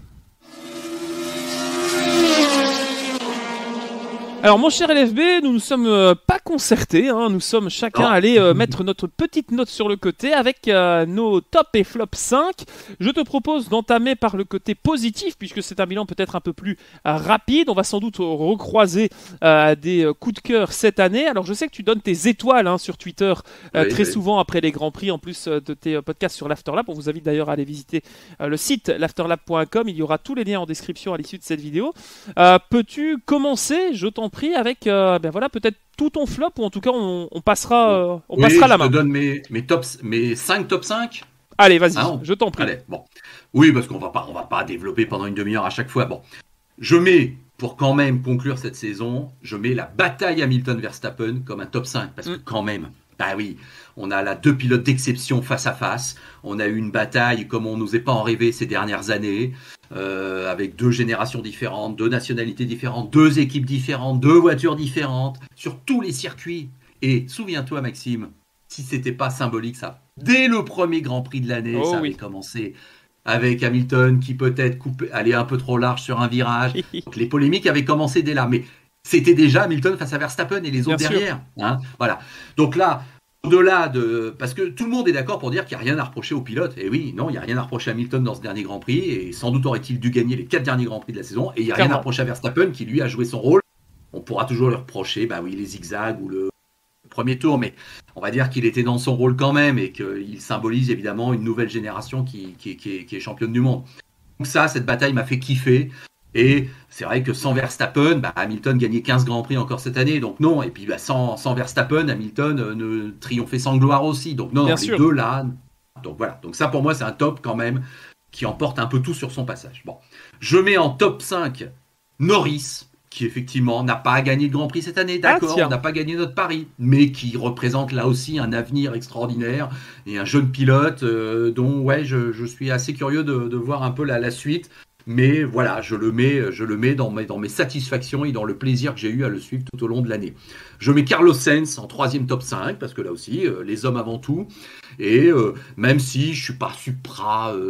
Alors mon cher LFB, nous ne sommes pas concertés, hein. Nous sommes chacun allés mettre notre petite note sur le côté avec nos top et flop 5. Je te propose d'entamer par le côté positif, puisque c'est un bilan peut-être un peu plus rapide. On va sans doute recroiser des coups de cœur cette année. Alors je sais que tu donnes tes étoiles sur Twitter très souvent après les Grands Prix, en plus de tes podcasts sur l'Afterlap. On vous invite d'ailleurs à aller visiter le site l'afterlap.com. Il y aura tous les liens en description à l'issue de cette vidéo. Peux-tu commencer, je t'en prie, avec peut-être tout ton flop, ou en tout cas on passera la main. Je te donne mes 5 top 5. Allez, vas-y, je t'en prie. Allez, bon. Oui, parce qu'on va pas développer pendant une demi-heure à chaque fois. Bon, je mets, pour quand même conclure cette saison, je mets la bataille Hamilton-Verstappen comme un top 5, parce que quand même, bah oui, on a là 2 pilotes d'exception face à face. On a eu une bataille comme on nous est pas en rêvé ces dernières années, avec 2 générations différentes, 2 nationalités différentes, 2 équipes différentes, 2 voitures différentes, sur tous les circuits. Et souviens-toi, Maxime, si c'était pas symbolique, ça, dès le premier Grand Prix de l'année, ça avait commencé avec Hamilton qui peut-être allait un peu trop large sur un virage. Donc les polémiques avaient commencé dès là, mais c'était déjà Hamilton face à Verstappen et les autres derrière. Voilà. Donc là, au-delà de... Parce que tout le monde est d'accord pour dire qu'il n'y a rien à reprocher aux pilotes. Et oui, non, il n'y a rien à reprocher à Hamilton dans ce dernier Grand Prix. Et sans doute aurait-il dû gagner les 4 derniers Grands Prix de la saison. Et il n'y a rien à reprocher à Verstappen qui, lui, a joué son rôle. On pourra toujours lui reprocher, les zigzags ou le premier tour. Mais on va dire qu'il était dans son rôle quand même et qu'il symbolise évidemment une nouvelle génération qui est championne du monde. Donc ça, cette bataille m'a fait kiffer. Et c'est vrai que sans Verstappen, Hamilton gagnait 15 Grands Prix encore cette année, donc non. Et puis sans Verstappen, Hamilton ne triomphait sans gloire aussi. Donc non, les deux là. Donc voilà. Donc ça pour moi c'est un top quand même qui emporte un peu tout sur son passage. Bon, je mets en top 5 Norris, qui effectivement n'a pas gagné de Grand Prix cette année, d'accord, on n'a pas gagné notre pari, mais qui représente là aussi un avenir extraordinaire et un jeune pilote dont je suis assez curieux de voir un peu la suite. Mais voilà, je le mets dans mes satisfactions et dans le plaisir que j'ai eu à le suivre tout au long de l'année. Je mets Carlos Sainz en 3e top 5, parce que là aussi, les hommes avant tout. Et même si je suis pas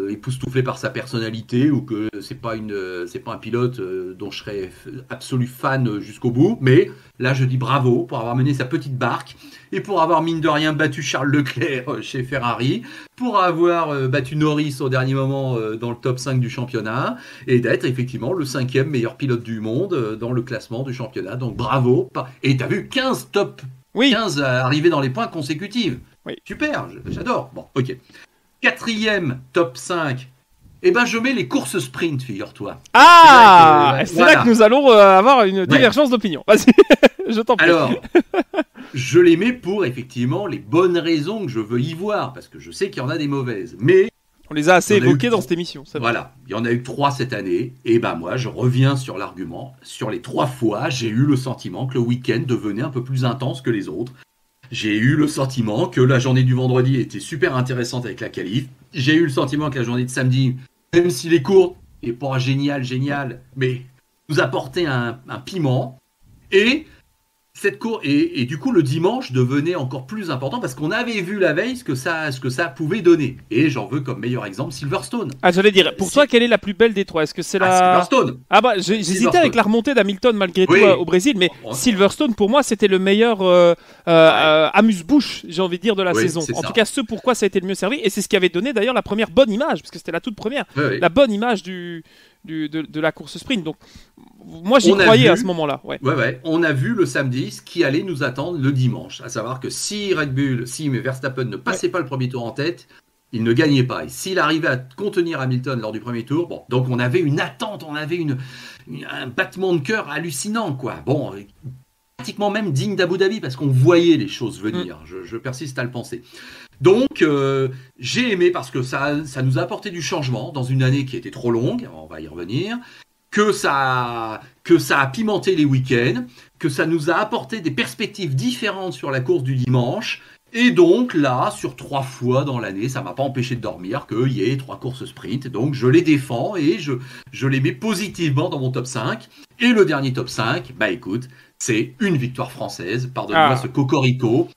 époustouflé par sa personnalité, ou que c'est pas un pilote dont je serais absolu fan jusqu'au bout, mais là je dis bravo pour avoir mené sa petite barque et pour avoir mine de rien battu Charles Leclerc chez Ferrari, pour avoir battu Norris au dernier moment dans le top 5 du championnat et d'être effectivement le 5e meilleur pilote du monde dans le classement du championnat. Donc bravo. Et t'as vu 15 top 15 arrivés dans les points consécutifs. Oui. Super, j'adore. Bon, ok. 4e top 5. Je mets les courses sprint, figure-toi. C'est là que nous allons avoir une divergence d'opinion. Vas-y, je t'en prie. Alors, je les mets pour effectivement les bonnes raisons que je veux y voir, parce que je sais qu'il y en a des mauvaises. Mais on les a assez évoquées dans cette émission. Voilà, il y en a eu 3 cette année. Et moi, je reviens sur l'argument. Sur les 3 fois, j'ai eu le sentiment que le week-end devenait un peu plus intense que les autres. J'ai eu le sentiment que la journée du vendredi était super intéressante avec la qualif. J'ai eu le sentiment que la journée de samedi, même s'il est court, et pas génial, mais nous apportait un piment. Et cette course, et du coup, le dimanche devenait encore plus important parce qu'on avait vu la veille ce que ça pouvait donner. Et j'en veux comme meilleur exemple Silverstone. J'allais dire, pour toi, quelle est la plus belle des 3 ? Est-ce que c'est Silverstone. J'hésitais avec la remontée d'Hamilton malgré tout au Brésil, mais Silverstone, pour moi, c'était le meilleur amuse-bouche, j'ai envie de dire, de la saison. En tout cas, ce pourquoi ça a été le mieux servi. Et c'est ce qui avait donné d'ailleurs la première bonne image, parce que c'était la toute première, la bonne image de la course sprint. Donc, moi, j'y croyais à ce moment-là. On a vu le samedi ce qui allait nous attendre le dimanche. À savoir que si Verstappen ne passait pas le premier tour en tête, il ne gagnait pas. Et s'il arrivait à contenir Hamilton lors du premier tour, donc on avait une attente, on avait un battement de cœur hallucinant, quoi. Bon, pratiquement même digne d'Abu Dhabi, parce qu'on voyait les choses venir. Je persiste à le penser. Donc, j'ai aimé parce que ça nous a apporté du changement dans une année qui était trop longue, on va y revenir, que ça a pimenté les week-ends, que ça nous a apporté des perspectives différentes sur la course du dimanche, et donc là, sur 3 fois dans l'année, ça ne m'a pas empêché de dormir qu'il y ait 3 courses sprint, donc je les défends et je les mets positivement dans mon top 5, et le dernier top 5, écoute, c'est une victoire française, pardonne-moi ce cocorico.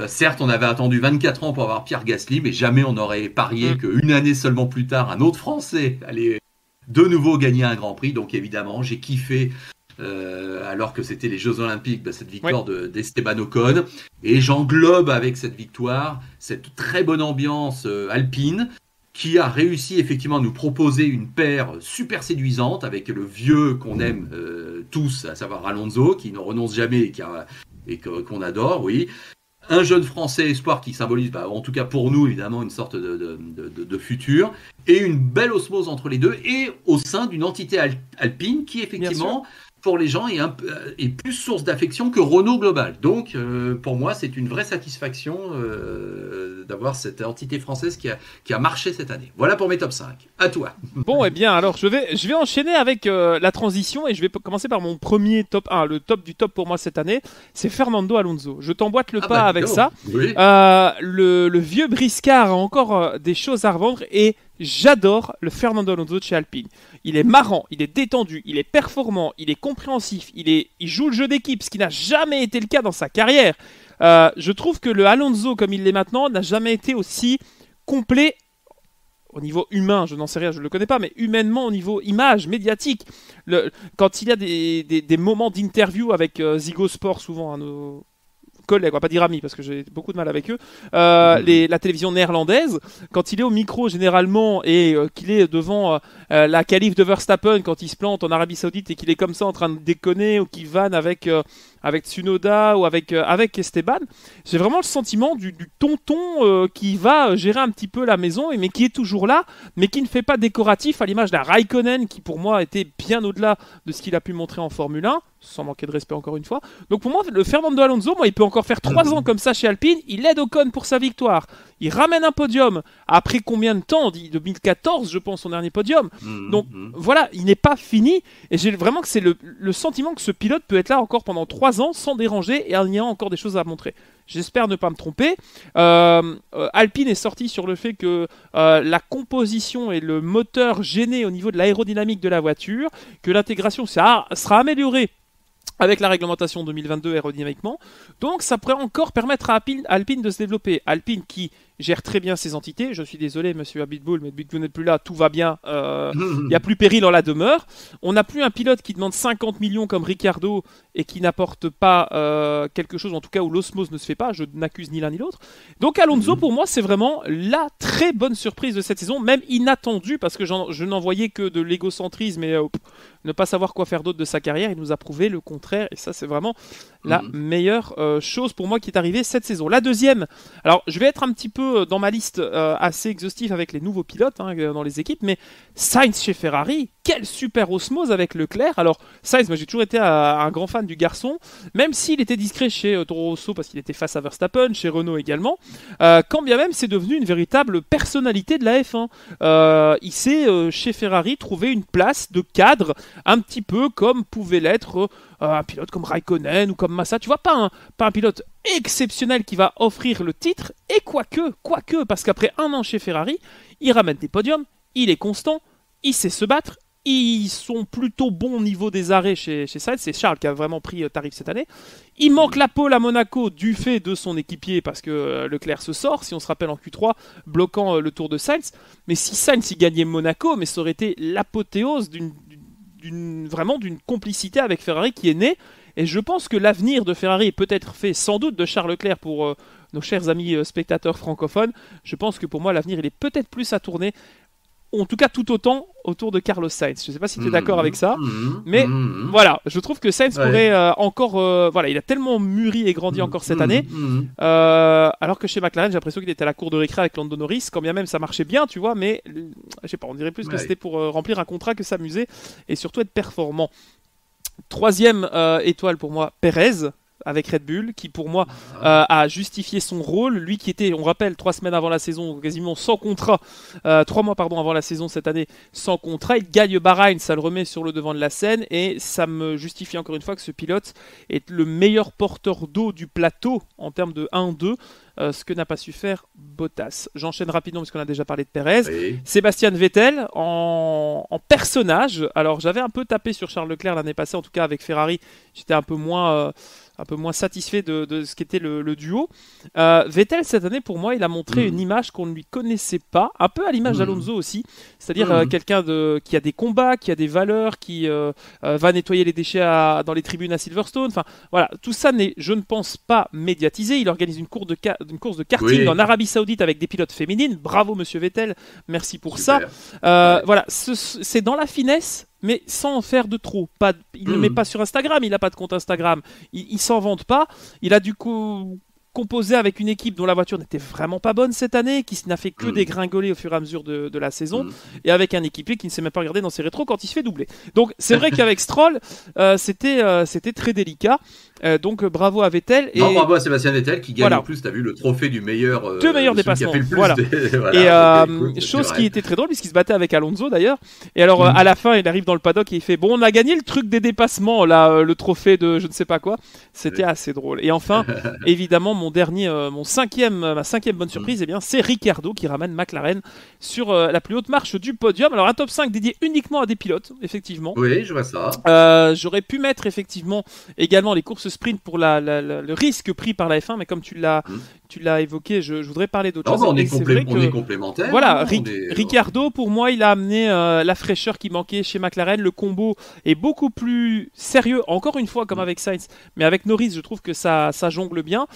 Certes, on avait attendu 24 ans pour avoir Pierre Gasly, mais jamais on n'aurait parié qu'une année seulement plus tard, un autre Français allait de nouveau gagner un Grand Prix. Donc évidemment, j'ai kiffé alors que c'était les Jeux Olympiques, cette victoire d'Esteban Ocon. Et j'englobe avec cette victoire cette très bonne ambiance alpine qui a réussi effectivement à nous proposer une paire super séduisante avec le vieux qu'on aime tous, à savoir Alonso, qui ne renonce jamais et qu'on adore, oui. Un jeune Français espoir qui symbolise, en tout cas pour nous, évidemment, une sorte de futur, et une belle osmose entre les deux, et au sein d'une entité alpine qui, effectivement, pour les gens, est plus source d'affection que Renault Global. Donc, pour moi, c'est une vraie satisfaction d'avoir cette entité française qui a marché cette année. Voilà pour mes top 5. À toi. Bon, eh bien, alors, je vais enchaîner avec la transition, et je vais commencer par mon premier top 1. Le top du top pour moi cette année, c'est Fernando Alonso. Je t'emboîte le pas avec ça. Oui. Le vieux briscard a encore des choses à revendre, et j'adore le Fernando Alonso de chez Alpine. Il est marrant, il est détendu, il est performant, il est compréhensif, il joue le jeu d'équipe, ce qui n'a jamais été le cas dans sa carrière. Je trouve que le Alonso, comme il l'est maintenant, n'a jamais été aussi complet au niveau humain, je n'en sais rien, je ne le connais pas, mais humainement au niveau image, médiatique. Quand il y a des moments d'interview avec Ziggo Sport, souvent, nos collègues, on va pas dire amis parce que j'ai beaucoup de mal avec eux, la télévision néerlandaise, quand il est au micro généralement et qu'il est devant la qualif de Verstappen quand il se plante en Arabie Saoudite et qu'il est comme ça en train de déconner ou qu'il vanne avec Tsunoda ou avec Esteban, j'ai vraiment le sentiment du tonton qui va gérer un petit peu la maison mais qui est toujours là, mais qui ne fait pas décoratif à l'image d'un Raikkonen qui pour moi était bien au-delà de ce qu'il a pu montrer en Formule 1, sans manquer de respect encore une fois. Donc pour moi, le Fernando Alonso, il peut encore faire 3 ans comme ça chez Alpine, il aide Ocon pour sa victoire, il ramène un podium, après combien de temps, 2014 je pense son dernier podium, donc voilà, il n'est pas fini, et j'ai vraiment que c'est le sentiment que ce pilote peut être là encore pendant 3 ans sans déranger et en ayant encore des choses à montrer. J'espère ne pas me tromper. Alpine est sorti sur le fait que la composition et le moteur gênaient au niveau de l'aérodynamique de la voiture, que l'intégration sera améliorée avec la réglementation 2022 aérodynamiquement. Donc ça pourrait encore permettre à Alpine de se développer. Alpine qui gère très bien ses entités. Je suis désolé, monsieur Abitbull, mais vous n'êtes plus là, tout va bien. Il n'y a plus péril en la demeure. On n'a plus un pilote qui demande 50 millions comme Ricciardo et qui n'apporte pas quelque chose, en tout cas où l'osmose ne se fait pas. Je n'accuse ni l'un ni l'autre. Donc Alonso, pour moi, c'est vraiment la très bonne surprise de cette saison, même inattendue, parce que je n'en voyais que de l'égocentrisme et ne pas savoir quoi faire d'autre de sa carrière. Il nous a prouvé le contraire, et ça, c'est vraiment la meilleure chose pour moi qui est arrivée cette saison. La deuxième, alors je vais être un petit peu dans ma liste assez exhaustive avec les nouveaux pilotes dans les équipes, mais Sainz chez Ferrari, quelle super osmose avec Leclerc. Alors Sainz, moi j'ai toujours été un grand fan du garçon, même s'il était discret chez Toro Rosso parce qu'il était face à Verstappen, chez Renault également, quand bien même c'est devenu une véritable personnalité de la F1. Il s'est chez Ferrari trouvé une place de cadre un petit peu comme pouvait l'être un pilote comme Raikkonen ou comme Massa, tu vois, pas un pilote exceptionnel qui va offrir le titre, et quoique, parce qu'après 1 an chez Ferrari, il ramène des podiums, il est constant, il sait se battre, ils sont plutôt bons au niveau des arrêts chez Sainz, c'est Charles qui a vraiment pris tarif cette année. Il manque la pole à Monaco du fait de son équipier parce que Leclerc se sort, si on se rappelle en Q3, bloquant le tour de Sainz, mais si Sainz y gagnait Monaco, mais ça aurait été l'apothéose vraiment d'une complicité avec Ferrari qui est née, et je pense que l'avenir de Ferrari est peut-être fait sans doute de Charles Leclerc pour nos chers amis spectateurs francophones. Je pense que pour moi l'avenir il est peut-être plus à tourner, en tout cas tout autant autour de Carlos Sainz. Je ne sais pas si tu es d'accord avec ça, mais voilà, je trouve que Sainz pourrait encore, voilà, il a tellement mûri et grandi encore cette année, alors que chez McLaren, j'ai l'impression qu'il était à la cour de récré avec Lando Norris, quand bien même ça marchait bien, tu vois, mais je sais pas, on dirait plus que c'était pour remplir un contrat que s'amuser et surtout être performant. Troisième étoile pour moi, Perez avec Red Bull, qui pour moi a justifié son rôle, lui qui était, on rappelle, 3 semaines avant la saison, quasiment sans contrat, 3 mois pardon avant la saison cette année, sans contrat, il gagne Bahreïn, ça le remet sur le devant de la scène, et ça me justifie encore une fois que ce pilote est le meilleur porteur d'eau du plateau en termes de 1-2. ce que n'a pas su faire Bottas. J'enchaîne rapidement parce qu'on a déjà parlé de Perez. Oui. Sébastien Vettel en personnage. Alors j'avais un peu tapé sur Charles Leclerc l'année passée, en tout cas avec Ferrari, j'étais un peu moins satisfait de ce qu'était le duo. Vettel cette année pour moi il a montré une image qu'on ne lui connaissait pas, un peu à l'image d'Alonso aussi, c'est-à-dire quelqu'un qui a des combats, qui a des valeurs, qui va nettoyer les déchets dans les tribunes à Silverstone. Enfin voilà, tout ça n'est, je ne pense pas, médiatisé. Il organise une course de karting en Arabie Saoudite avec des pilotes féminines. Bravo Monsieur Vettel, merci pour Super. ça. Voilà, c'est dans la finesse, mais sans en faire de trop. Il ne met pas sur Instagram, il n'a pas de compte Instagram, il s'en vante pas. Il a du coup composé avec une équipe dont la voiture n'était vraiment pas bonne cette année, qui n'a fait que dégringoler au fur et à mesure de la saison, et avec un équipier qui ne s'est même pas regardé dans ses rétros quand il se fait doubler. Donc c'est vrai qu'avec Stroll, c'était très délicat. Donc bravo à Vettel. Bravo à Sébastien Vettel qui gagne en plus, tu as vu le trophée du meilleur dépassement. Voilà. Chose qui était très drôle puisqu'il se battait avec Alonso d'ailleurs. Et alors à la fin il arrive dans le paddock et il fait bon, on a gagné le truc des dépassements là, le trophée de je ne sais pas quoi. C'était assez drôle. Et enfin évidemment ma cinquième bonne surprise, eh bien c'est Ricciardo qui ramène McLaren sur la plus haute marche du podium. Alors un top 5 dédié uniquement à des pilotes, effectivement. Oui, je vois ça. J'aurais pu mettre effectivement également les courses sprint pour le risque pris par la F1, mais comme tu l'as évoqué, je voudrais parler d'autre chose. On est complémentaires. Voilà, Ricciardo, pour moi, il a amené la fraîcheur qui manquait chez McLaren. Le combo est beaucoup plus sérieux, encore une fois, comme avec Sainz, mais avec Norris, je trouve que ça jongle bien.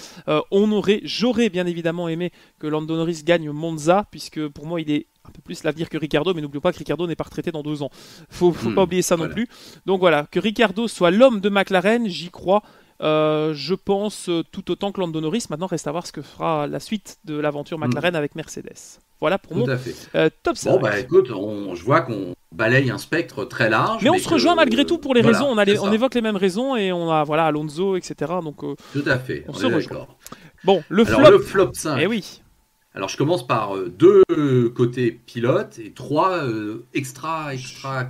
J'aurais bien évidemment aimé que Lando Norris gagne Monza, puisque pour moi, il est un peu plus l'avenir que Ricciardo, mais n'oublions pas que Ricciardo n'est pas retraité dans 2 ans. Faut pas oublier ça non plus. Donc voilà, que Ricciardo soit l'homme de McLaren, j'y crois. Je pense tout autant que Lando Norris. Maintenant, reste à voir ce que fera la suite de l'aventure McLaren avec Mercedes. Voilà pour mon top 5. Bon, écoute, je vois qu'on balaye un spectre très large. Mais on se rejoint malgré tout pour les raisons. On évoque les mêmes raisons et on a Alonso, etc. Donc, tout à fait. On se rejoint. Bon, le flop 5. Eh oui. Alors, je commence par 2 côtés pilotes et 3 extra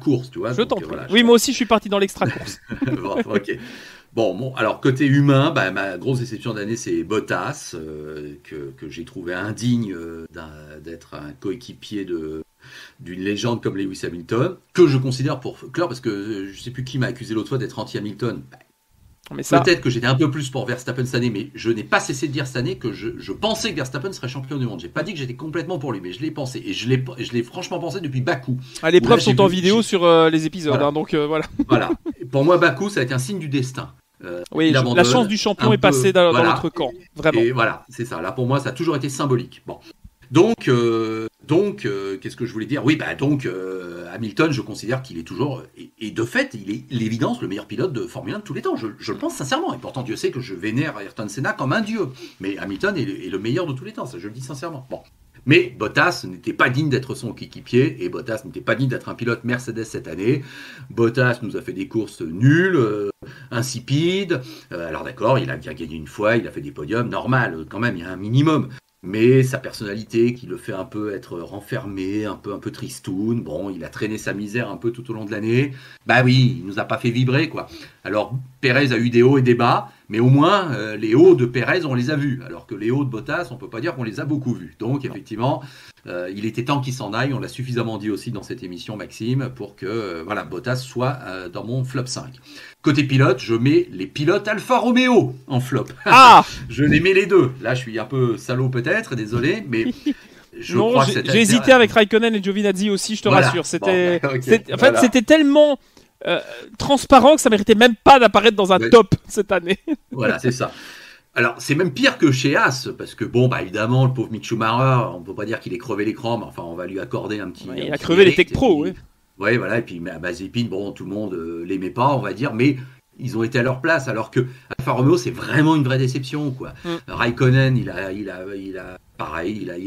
courses, tu vois. Je t'en prie. Oui, moi aussi, je suis parti dans l'extra course. Bon, ok. Bon, alors côté humain, ma grosse déception d'année, c'est Bottas, que j'ai trouvé indigne d'être un coéquipier d'une légende comme Lewis Hamilton, que je considère pour clore, parce que je ne sais plus qui m'a accusé l'autre fois d'être anti-Hamilton. Peut-être que j'étais un peu plus pour Verstappen cette année, mais je n'ai pas cessé de dire cette année que je pensais que Verstappen serait champion du monde. J'ai pas dit que j'étais complètement pour lui, mais je l'ai pensé. Et je l'ai franchement pensé depuis Bakou. Les preuves sont en vidéo sur les épisodes, voilà. Donc voilà. Voilà. Pour moi, Bakou, ça a été un signe du destin. Oui, la chance du champion est passée dans notre camp. Vraiment. Et voilà, c'est ça. Là, pour moi, ça a toujours été symbolique. Bon. Donc, qu'est-ce que je voulais dire ? Oui, Hamilton, je considère qu'il est toujours, et de fait, il est l'évidence le meilleur pilote de Formule 1 de tous les temps. Je le pense sincèrement. Et pourtant, Dieu sait que je vénère Ayrton Senna comme un dieu. Mais Hamilton est le meilleur de tous les temps, ça je le dis sincèrement. Bon. Mais Bottas n'était pas digne d'être son coéquipier, et Bottas n'était pas digne d'être un pilote Mercedes cette année. Bottas nous a fait des courses nulles, insipides. Alors d'accord, il a bien gagné une fois, il a fait des podiums, normal, quand même, il y a un minimum. Mais sa personnalité qui le fait un peu être renfermé, un peu tristoun, bon, il a traîné sa misère un peu tout au long de l'année. Bah oui, il nous a pas fait vibrer, quoi. Alors, Pérez a eu des hauts et des bas, mais au moins, les hauts de Pérez, on les a vus. Alors que les hauts de Bottas, on peut pas dire qu'on les a beaucoup vus. Donc, effectivement, il était temps qu'il s'en aille. On l'a suffisamment dit aussi dans cette émission, Maxime, pour que Bottas soit dans mon flop 5. Côté pilote, je mets les pilotes Alfa Romeo en flop. Ah Je les mets les deux. Là, je suis un peu salaud peut-être, désolé, mais je crois que j'ai hésité avec Raikkonen et Giovinazzi aussi, je te rassure. C'était tellement transparent que ça méritait même pas d'apparaître dans un top cette année. Voilà, c'est ça. Alors, c'est même pire que chez Haas, parce que évidemment, le pauvre Mick Schumacher, on peut pas dire qu'il ait crevé l'écran, mais enfin, on va lui accorder un petit... il a crevé les Tech Pro, oui. Ouais, voilà, et puis Mazepin, tout le monde l'aimait pas, on va dire, mais ils ont été à leur place, alors que Alfa Romeo, c'est vraiment une vraie déception, quoi. Raikkonen, il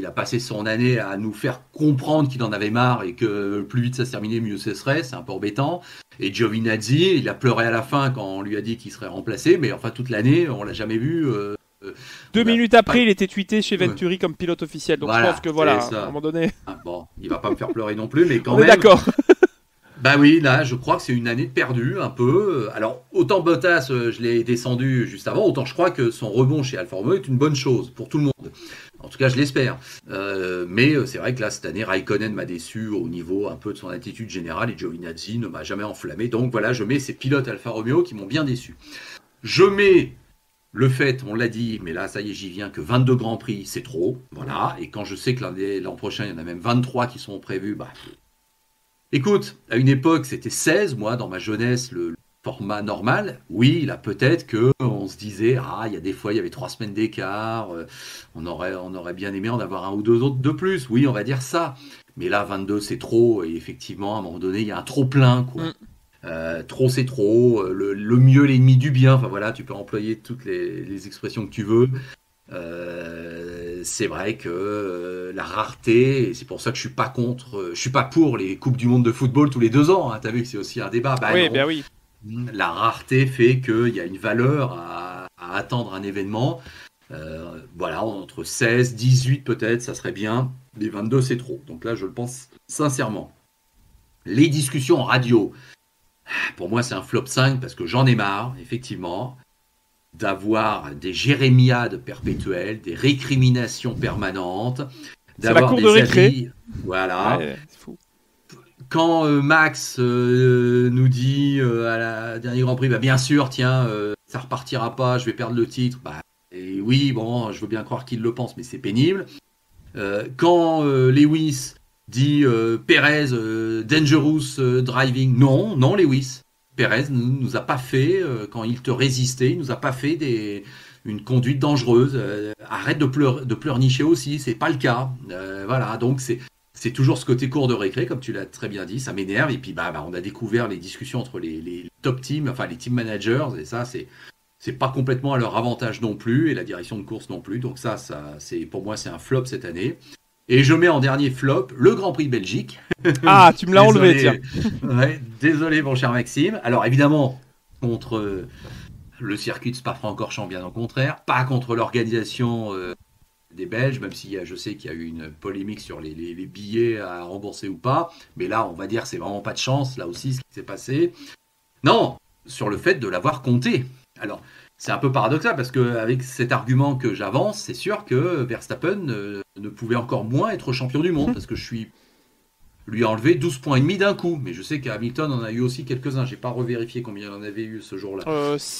a passé son année à nous faire comprendre qu'il en avait marre et que plus vite ça se terminait, mieux ce serait, c'est un peu embêtant. Et Giovinazzi, il a pleuré à la fin quand on lui a dit qu'il serait remplacé, mais enfin toute l'année, on l'a jamais vu. 2 minutes après, il était tweeté chez Venturi comme pilote officiel. Donc je pense que à un moment donné... Bon, il va pas me faire pleurer non plus, mais quand même... On est d'accord. Bah oui, là, je crois que c'est une année perdue, un peu. Alors, autant Bottas, je l'ai descendu juste avant, autant je crois que son rebond chez Alfa Romeo est une bonne chose pour tout le monde. En tout cas, je l'espère. Mais c'est vrai que là, cette année, Raikkonen m'a déçu au niveau un peu de son attitude générale et Giovinazzi ne m'a jamais enflammé. Donc voilà, je mets ces pilotes Alfa Romeo qui m'ont bien déçu. Je mets le fait, on l'a dit, mais là, ça y est, j'y viens, que 22 Grands Prix, c'est trop. Voilà. Et quand je sais que l'an prochain, il y en a même 23 qui sont prévus, bah... Écoute, à une époque, c'était 16, moi, dans ma jeunesse, le format normal. Oui, là, peut-être qu'on se disait, il y a des fois, il y avait 3 semaines d'écart, on aurait bien aimé en avoir un ou deux autres de plus. Oui, on va dire ça. Mais là, 22, c'est trop. Et effectivement, à un moment donné, il y a un trop plein, quoi. Trop, c'est trop. Le mieux, l'ennemi du bien. Enfin, voilà, tu peux employer toutes les expressions que tu veux. C'est vrai que la rareté, et c'est pour ça que je suis pas pour les coupes du monde de football tous les 2 ans. Hein, t'as vu que c'est aussi un débat. Oui, bien oui. La rareté fait qu'il y a une valeur à attendre un événement. Voilà, entre 16, 18 peut-être, ça serait bien. Les 22, c'est trop. Donc là, je le pense sincèrement. Les discussions en radio, pour moi, c'est un flop 5 parce que j'en ai marre, effectivement, d'avoir des jérémiades perpétuelles, des récriminations permanentes, d'avoir c'est la cour de récré. Voilà. Ouais, c'est fou. Quand Max nous dit à la dernier Grand Prix, bah, bien sûr, tiens, ça repartira pas, je vais perdre le titre. Bah, et oui, bon, je veux bien croire qu'il le pense, mais c'est pénible. Quand Lewis dit Perez, dangerous driving, non, Lewis. Perez nous a pas fait, quand il te résistait, il nous a pas fait une conduite dangereuse. Arrête de pleurnicher aussi, c'est pas le cas. Voilà, donc c'est toujours ce côté cours de récré, comme tu l'as très bien dit, ça m'énerve. Et puis on a découvert les discussions entre les top teams, enfin les team managers, et ça c'est pas complètement à leur avantage non plus, et la direction de course non plus. Donc ça c'est pour moi c'est un flop cette année. Et je mets en dernier flop le Grand Prix de Belgique. Ah, tu me l'as enlevé, tiens. Ouais, désolé mon cher Maxime. Alors évidemment, contre le circuit de Spa-Francorchamps, bien au contraire, pas contre l'organisation des Belges, même si je sais qu'il y a eu une polémique sur les billets à rembourser ou pas. Mais là, on va dire c'est vraiment pas de chance, là aussi, ce qui s'est passé. Non, sur le fait de l'avoir compté. Alors, c'est un peu paradoxal parce qu'avec cet argument que j'avance, c'est sûr que Verstappen ne pouvait encore moins être champion du monde parce que lui a enlevé 12 points et demi d'un coup. Mais je sais qu'Hamilton en a eu aussi quelques-uns. J'ai pas revérifié combien il en avait eu ce jour-là.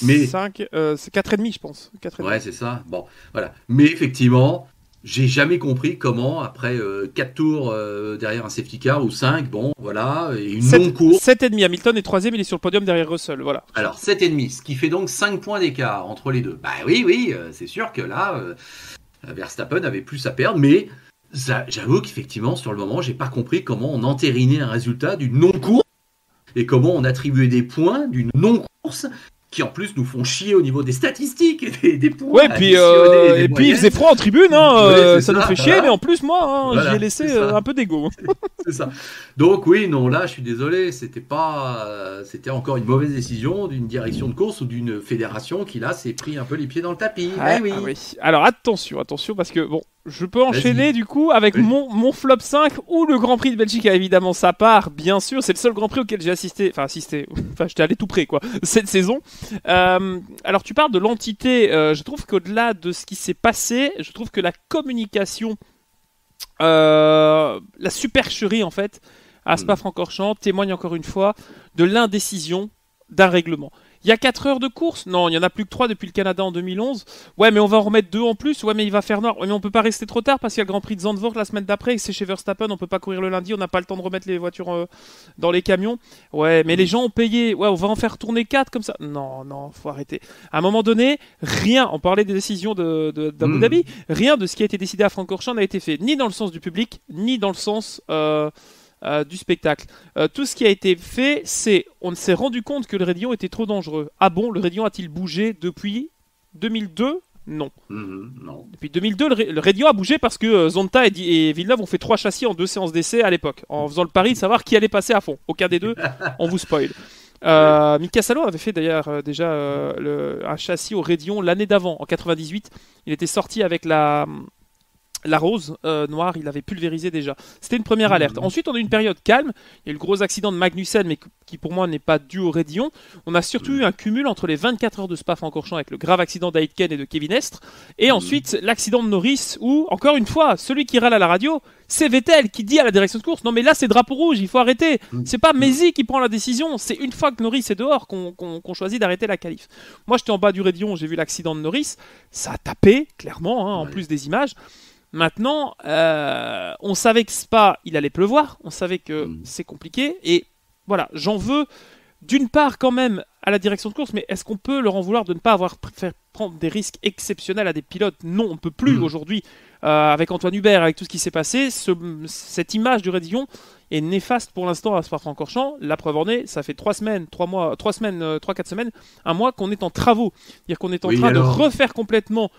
Mais 5, c'est 4,5 je pense. 4,5. Ouais, c'est ça. Bon, voilà. Mais effectivement, j'ai jamais compris comment, après 4 tours derrière un safety car ou 5, bon, voilà, et une non-course. 7,5, Hamilton est 3ème, il est sur le podium derrière Russell, voilà. Alors, 7,5, ce qui fait donc 5 points d'écart entre les deux. Bah oui, c'est sûr que là, Verstappen avait plus à perdre, mais j'avoue qu'effectivement, sur le moment, j'ai pas compris comment on entérinait un résultat d'une non-course et comment on attribuait des points d'une non-course qui en plus nous font chier au niveau des statistiques et des points. Ouais, puis il faisait froid en tribune, hein, ça nous fait chier, mais en plus moi, voilà, j'y ai laissé un peu d'ego. C'est ça. Donc oui, non, là, je suis désolé, c'était encore une mauvaise décision d'une direction de course ou d'une fédération qui là s'est pris un peu les pieds dans le tapis. Oui. Alors attention, parce que bon, je peux enchaîner du coup avec mon flop 5 où le Grand Prix de Belgique a évidemment sa part, bien sûr, c'est le seul Grand Prix auquel j'ai assisté, j'étais allé tout près quoi, cette saison. Alors tu parles de l'entité, je trouve qu'au-delà de ce qui s'est passé, je trouve que la communication, la supercherie en fait, à Spa-Francorchamps témoigne encore une fois de l'indécision d'un règlement. Il y a 4 heures de course? Non, il n'y en a plus que 3 depuis le Canada en 2011. Ouais, mais on va en remettre 2 en plus. Ouais, mais il va faire noir. Ouais, mais on peut pas rester trop tard parce qu'il y a le Grand Prix de Zandvoort la semaine d'après. C'est chez Verstappen, on peut pas courir le lundi. On n'a pas le temps de remettre les voitures dans les camions. Ouais, mais les gens ont payé. Ouais, on va en faire tourner 4 comme ça. Non, faut arrêter. À un moment donné, rien. On parlait des décisions d'Abu Dhabi. Rien de ce qui a été décidé à Francorchamps n'a été fait, ni dans le sens du public, ni dans le sens du spectacle. Tout ce qui a été fait, c'est on s'est rendu compte que le Raidillon était trop dangereux. Ah bon, le Raidillon a-t-il bougé depuis 2002? Non. Non. Depuis 2002, le Raidillon a bougé parce que Zonta et Villeneuve ont fait 3 châssis en 2 séances d'essai à l'époque, en faisant le pari de savoir qui allait passer à fond. Aucun des deux, on vous spoil. Mika Salo avait fait d'ailleurs déjà un châssis au Raidillon l'année d'avant, en 98. Il était sorti avec la La rose noire, il avait pulvérisé déjà. C'était une première alerte. Ensuite, on a eu une période calme. Il y a eu le gros accident de Magnussen, mais qui pour moi n'est pas dû au raidillon. On a surtout eu un cumul entre les 24 heures de Spa-Francorchamps avec le grave accident d'Aitken et de Kevin Estre, et ensuite l'accident de Norris, où, encore une fois, celui qui râle à la radio, c'est Vettel qui dit à la direction de course, non mais là c'est drapeau rouge, il faut arrêter. C'est pas Mézi qui prend la décision, c'est une fois que Norris est dehors qu'on choisit d'arrêter la qualif. Moi j'étais en bas du raidillon, j'ai vu l'accident de Norris, ça a tapé, clairement, en plus des images. Maintenant, on savait que Spa, il allait pleuvoir, on savait que c'est compliqué, et voilà, j'en veux d'une part quand même à la direction de course, mais est-ce qu'on peut leur en vouloir de ne pas avoir fait prendre des risques exceptionnels à des pilotes? Non, on ne peut plus aujourd'hui, avec Antoine Hubert, avec tout ce qui s'est passé, cette image du raidillon est néfaste pour l'instant à Spa-Francorchamps. La preuve en est, ça fait 3 semaines, 4 semaines, un mois qu'on est en travaux, c'est-à-dire qu'on est en train de refaire complètement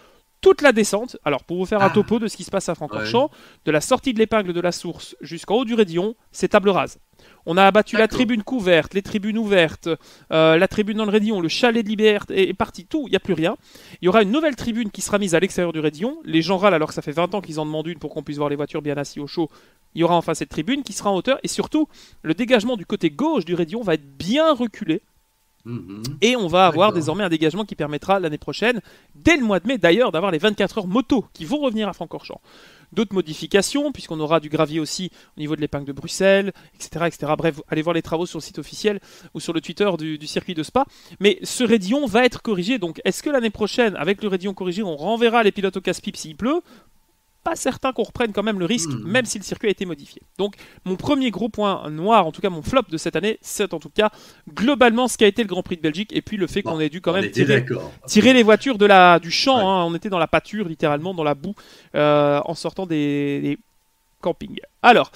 toute la descente. Alors, pour vous faire un topo de ce qui se passe à Francorchamps, de la sortie de l'épingle de la source jusqu'en haut du raidillon, c'est table rase. On a abattu la tribune couverte, les tribunes ouvertes, la tribune dans le raidillon, le chalet de liberté est parti, tout, il n'y a plus rien. Il y aura une nouvelle tribune qui sera mise à l'extérieur du raidillon. Les gens râlent alors que ça fait 20 ans qu'ils en demandent une pour qu'on puisse voir les voitures bien assises au chaud. Il y aura enfin cette tribune qui sera en hauteur, et surtout, le dégagement du côté gauche du raidillon va être bien reculé. Et on va avoir désormais un dégagement qui permettra l'année prochaine, dès le mois de mai d'ailleurs, d'avoir les 24 heures moto qui vont revenir à Francorchamps. D'autres modifications, puisqu'on aura du gravier aussi au niveau de l'épingle de Bruxelles, etc., etc. Bref, allez voir les travaux sur le site officiel ou sur le Twitter du circuit de Spa. Mais ce raidillon va être corrigé, donc est-ce que l'année prochaine, avec le raidillon corrigé, on renverra les pilotes au casse-pipe s'il pleut ? Pas certain qu'on reprenne quand même le risque, même si le circuit a été modifié. Donc, mon premier gros point noir, en tout cas mon flop de cette année, c'est en tout cas globalement ce qu'a été le Grand Prix de Belgique, et puis le fait qu'on ait dû quand même tirer les voitures du champ. Hein. On était dans la pâture, littéralement, dans la boue, en sortant des campings. Alors,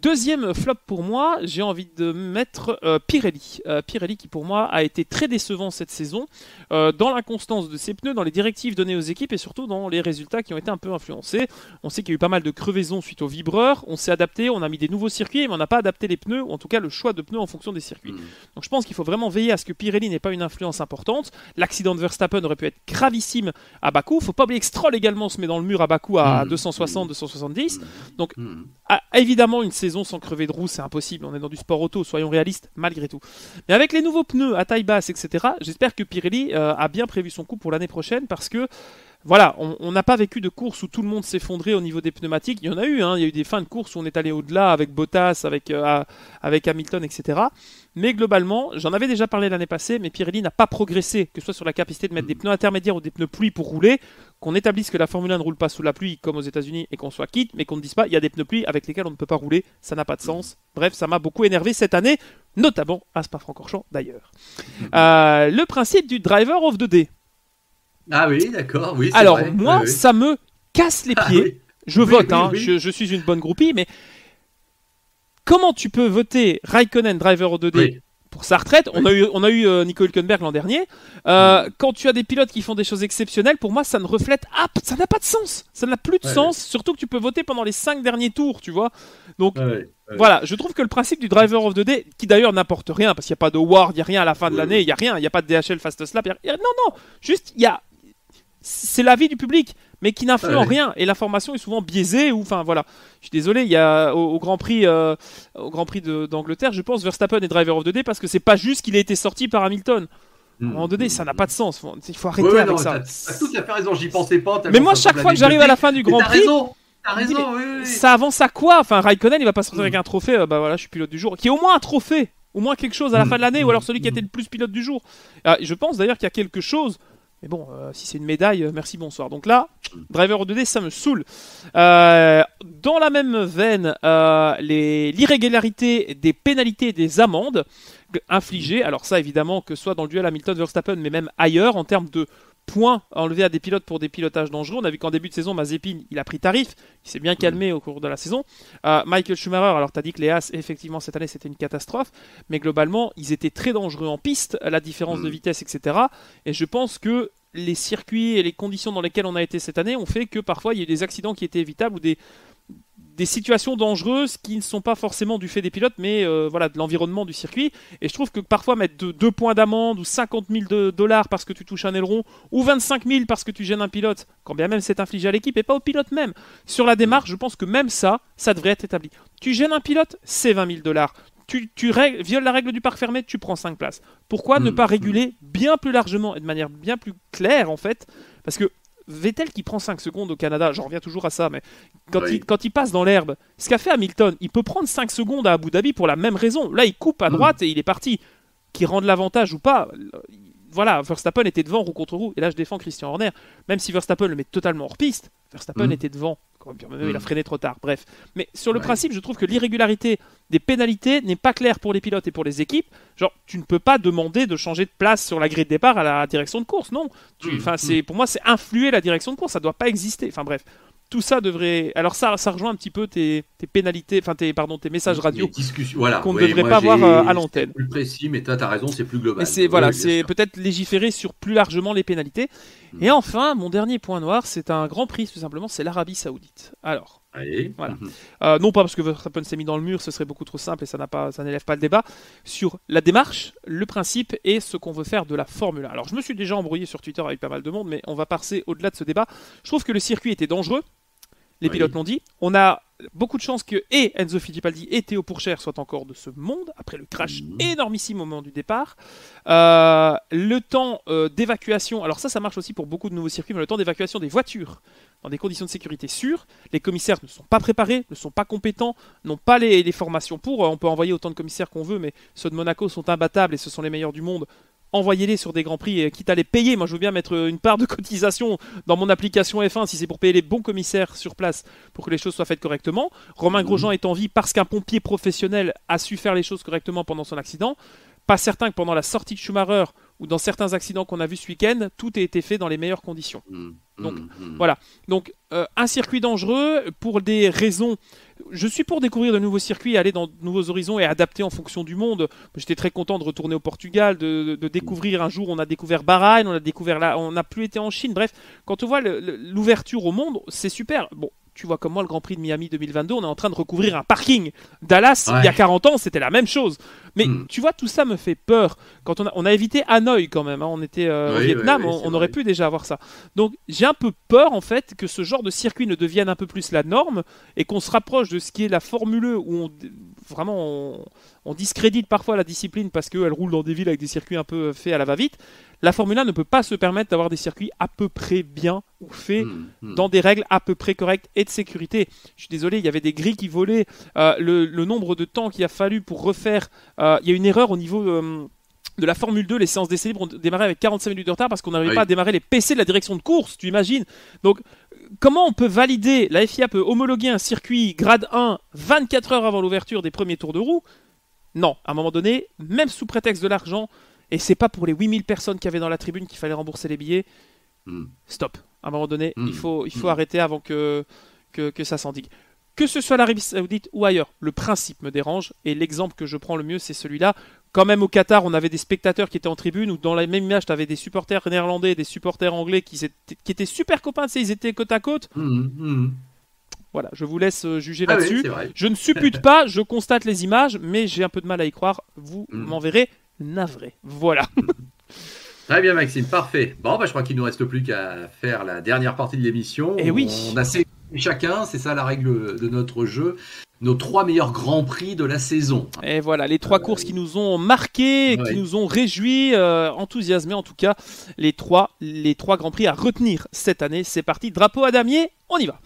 deuxième flop pour moi, j'ai envie de mettre Pirelli. Pirelli qui pour moi a été très décevant cette saison, dans l'inconstance de ses pneus, dans les directives données aux équipes et surtout dans les résultats qui ont été un peu influencés. On sait qu'il y a eu pas mal de crevaisons suite aux vibreurs, on s'est adapté, on a mis des nouveaux circuits, mais on n'a pas adapté les pneus, ou en tout cas le choix de pneus en fonction des circuits. Donc je pense qu'il faut vraiment veiller à ce que Pirelli n'ait pas une influence importante. L'accident de Verstappen aurait pu être gravissime à Bakou. Faut pas oublier que Stroll également se met dans le mur à Bakou à 260-270. Donc évidemment, une saison sans crever de roue, c'est impossible. On est dans du sport auto, soyons réalistes, malgré tout. Mais avec les nouveaux pneus à taille basse, etc., j'espère que Pirelli a bien prévu son coup pour l'année prochaine, parce que voilà, on n'a pas vécu de course où tout le monde s'effondrait au niveau des pneumatiques. Il y en a eu, hein, il y a eu des fins de course où on est allé au-delà avec Bottas, avec Hamilton, etc. Mais globalement, j'en avais déjà parlé l'année passée, mais Pirelli n'a pas progressé, que ce soit sur la capacité de mettre des pneus intermédiaires ou des pneus pluie pour rouler, qu'on établisse que la Formule 1 ne roule pas sous la pluie comme aux États-Unis et qu'on soit quitte, mais qu'on ne dise pas il y a des pneus pluie avec lesquels on ne peut pas rouler, ça n'a pas de sens. Bref, ça m'a beaucoup énervé cette année, notamment à Spa-Francorchamps d'ailleurs. Le principe du driver of the day. Ah oui, d'accord, oui. Alors, vrai. moi, ça me casse les pieds. Oui. Je vote, hein, je suis une bonne groupie, mais comment tu peux voter Raikkonen driver of the day pour sa retraite? On a eu Nico Hülkenberg l'an dernier. Quand tu as des pilotes qui font des choses exceptionnelles, pour moi, ça ne reflète... ça n'a pas de sens. Ça n'a plus de sens, surtout que tu peux voter pendant les 5 derniers tours, tu vois. Donc, voilà, je trouve que le principe du driver of the day, qui d'ailleurs n'apporte rien, parce qu'il n'y a pas de award, il n'y a rien à la fin de l'année, il n'y a rien, il n'y a pas de DHL Fast Slap, non, juste, c'est l'avis du public, mais qui n'influe en rien, et l'information est souvent biaisée, ou enfin voilà. Je suis désolé, il y a au Grand Prix d'Angleterre, je pense Verstappen est driver of the day parce que c'est pas juste qu'il ait été sorti par Hamilton. À un moment donné, ça n'a pas de sens. Il faut arrêter avec ça. T'as tout à fait raison, j'y pensais pas. Mais moi, chaque fois que j'arrive à la fin du Grand Prix, t'as raison, oui. Ça avance à quoi? Enfin, Raikkonen, il va pas sortir avec un trophée. Bah voilà, je suis pilote du jour. Qui est au moins un trophée, au moins quelque chose à la fin de l'année, ou alors celui qui a été le plus pilote du jour. Je pense d'ailleurs qu'il y a quelque chose. Mais bon, si c'est une médaille, merci, bonsoir. Donc là, driver of the day, ça me saoule. Dans la même veine, l'irrégularité des pénalités et des amendes infligées. Alors ça, évidemment, que ce soit dans le duel Hamilton-Verstappen, mais même ailleurs, en termes de points enlevés à des pilotes pour des pilotages dangereux. On a vu qu'en début de saison, Mazepin, il a pris tarif. Il s'est bien calmé au cours de la saison. Michael Schumacher, alors tu as dit que les Haas, effectivement, cette année, c'était une catastrophe. Mais globalement, ils étaient très dangereux en piste, la différence de vitesse, etc. Et je pense que les circuits et les conditions dans lesquelles on a été cette année ont fait que parfois, il y a eu des accidents qui étaient évitables ou des situations dangereuses qui ne sont pas forcément du fait des pilotes, mais voilà, de l'environnement du circuit. Et je trouve que parfois mettre 2 points d'amende ou 50 000 $ parce que tu touches un aileron ou 25 000 parce que tu gênes un pilote, quand bien même c'est infligé à l'équipe et pas au pilote même. Sur la démarche, je pense que même ça devrait être établi. Tu gênes un pilote, c'est 20 000 $. Tu violes la règle du parc fermé, tu prends 5 places. Pourquoi ne pas réguler bien plus largement et de manière bien plus claire en fait? Parce que Vettel qui prend 5 secondes au Canada, j'en reviens toujours à ça, mais quand il passe dans l'herbe, ce qu'a fait Hamilton, il peut prendre 5 secondes à Abu Dhabi pour la même raison. Là, il coupe à droite et il est parti. Qu'il rende l'avantage ou pas, voilà, Verstappen était devant roue contre roue. Et là, je défends Christian Horner. Même si Verstappen le met totalement hors piste, Verstappen était devant. Il a freiné trop tard, bref. Mais sur le principe, je trouve que l'irrégularité des pénalités n'est pas claire pour les pilotes et pour les équipes. Genre, tu ne peux pas demander de changer de place sur la grille de départ à la direction de course, non. Pour moi, c'est influer la direction de course, ça ne doit pas exister. Enfin bref, tout ça devrait... Alors ça rejoint un petit peu tes pénalités, enfin tes messages radio qu'on ne devrait pas voir à l'antenne. C'est plus précis, mais tu as raison, c'est plus global. Mais c'est peut-être légiférer sur plus largement les pénalités. Et enfin, mon dernier point noir, c'est un grand prix, tout simplement, c'est l'Arabie Saoudite. Alors, voilà. Non pas parce que Verstappen s'est mis dans le mur, ce serait beaucoup trop simple et ça n'élève pas le débat, sur la démarche, le principe et ce qu'on veut faire de la Formule 1. Alors, je me suis déjà embrouillé sur Twitter avec pas mal de monde, mais on va passer au-delà de ce débat. Je trouve que le circuit était dangereux. Les pilotes l'ont dit. On a beaucoup de chances que Enzo Fittipaldi et Théo Pourchaire soient encore de ce monde, après le crash énormissime au moment du départ. Le temps d'évacuation, alors ça marche aussi pour beaucoup de nouveaux circuits, mais le temps d'évacuation des voitures dans des conditions de sécurité sûres. Les commissaires ne sont pas préparés, ne sont pas compétents, n'ont pas les formations pour. On peut envoyer autant de commissaires qu'on veut, mais ceux de Monaco sont imbattables et ce sont les meilleurs du monde. Envoyez-les sur des grands prix, quitte à les payer. Moi, je veux bien mettre une part de cotisation dans mon application F1 si c'est pour payer les bons commissaires sur place pour que les choses soient faites correctement. Romain Grosjean est en vie parce qu'un pompier professionnel a su faire les choses correctement pendant son accident. Pas certain que pendant la sortie de Schumacher ou dans certains accidents qu'on a vus ce week-end, tout ait été fait dans les meilleures conditions. Donc, voilà. Donc, un circuit dangereux pour des raisons... Je suis pour découvrir de nouveaux circuits, aller dans de nouveaux horizons et adapter en fonction du monde. J'étais très content de retourner au Portugal, de découvrir un jour. On a découvert Bahreïn, on n'a plus été en Chine. Bref, quand on voit l'ouverture au monde, c'est super. Bon, tu vois comme moi le Grand Prix de Miami 2022, on est en train de recouvrir un parking. Dallas, il y a 40 ans, c'était la même chose. Mais tu vois, tout ça me fait peur. Quand on a évité Hanoï quand même, hein. On était au Vietnam, on aurait pu déjà avoir ça. Donc j'ai un peu peur en fait que ce genre de circuit ne devienne un peu plus la norme et qu'on se rapproche de ce qui est la Formule 1 où on discrédite parfois la discipline parce qu'elle roule dans des villes avec des circuits un peu faits à la va-vite. La Formule 1 ne peut pas se permettre d'avoir des circuits à peu près bien ou faits dans des règles à peu près correctes et de sécurité. Je suis désolé, il y avait des grilles qui volaient. Le nombre de temps qu'il a fallu pour refaire... il y a une erreur au niveau de la Formule 2. Les séances d'essai libre ont démarré avec 45 minutes de retard parce qu'on n'arrivait pas à démarrer les PC de la direction de course, tu imagines. Donc, comment on peut valider, la FIA peut homologuer un circuit grade 1 24 heures avant l'ouverture des premiers tours de roue? Non, à un moment donné, même sous prétexte de l'argent, et c'est pas pour les 8000 personnes qu'il y avait dans la tribune qu'il fallait rembourser les billets, stop. À un moment donné, il faut arrêter avant que ça s'endigue. Que ce soit l'Arabie Saoudite ou ailleurs, le principe me dérange, et l'exemple que je prends le mieux, c'est celui-là. Quand même au Qatar, on avait des spectateurs qui étaient en tribune, ou dans la même image, tu avais des supporters néerlandais et des supporters anglais qui étaient super copains, tu sais, ils étaient côte à côte. Voilà, je vous laisse juger là-dessus. Je ne suppute pas, je constate les images, mais j'ai un peu de mal à y croire. Vous m'enverrez navré. Voilà. Très bien, Maxime, parfait. Bon, je crois qu'il ne nous reste plus qu'à faire la dernière partie de l'émission. Et oui. On a sélectionné chacun, c'est ça la règle de notre jeu, nos 3 meilleurs grands prix de la saison. Et voilà, les 3 courses qui nous ont marqués, qui nous ont réjouis, enthousiasmés en tout cas. Les 3 grands prix à retenir cette année. C'est parti, drapeau à damier, on y va.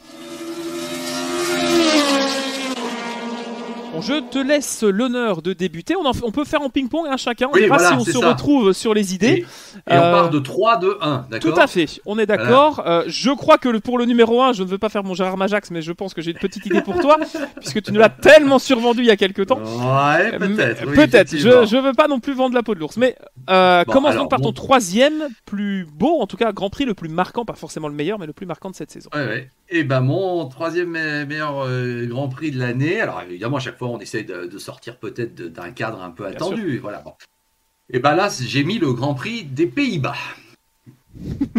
Bon, je te laisse l'honneur de débuter. On peut faire en ping-pong chacun. On verra si on se retrouve sur les idées. Et on part de 3, 2, 1, d'accord ? Tout à fait, on est d'accord. Je crois que pour le numéro 1, je ne veux pas faire mon Gérard Majax, mais je pense que j'ai une petite idée pour toi, puisque tu nous l'as tellement survendu il y a quelques temps. Ouais, peut-être. Peut-être, je ne veux pas non plus vendre la peau de l'ours. Mais commence donc par ton 3e plus beau, en tout cas Grand Prix le plus marquant, pas forcément le meilleur, mais le plus marquant de cette saison. Ouais. Et mon 3e meilleur Grand Prix de l'année, alors évidemment à chaque fois on essaye de sortir peut-être d'un cadre un peu attendu. Voilà, bon. Et là j'ai mis le Grand Prix des Pays-Bas.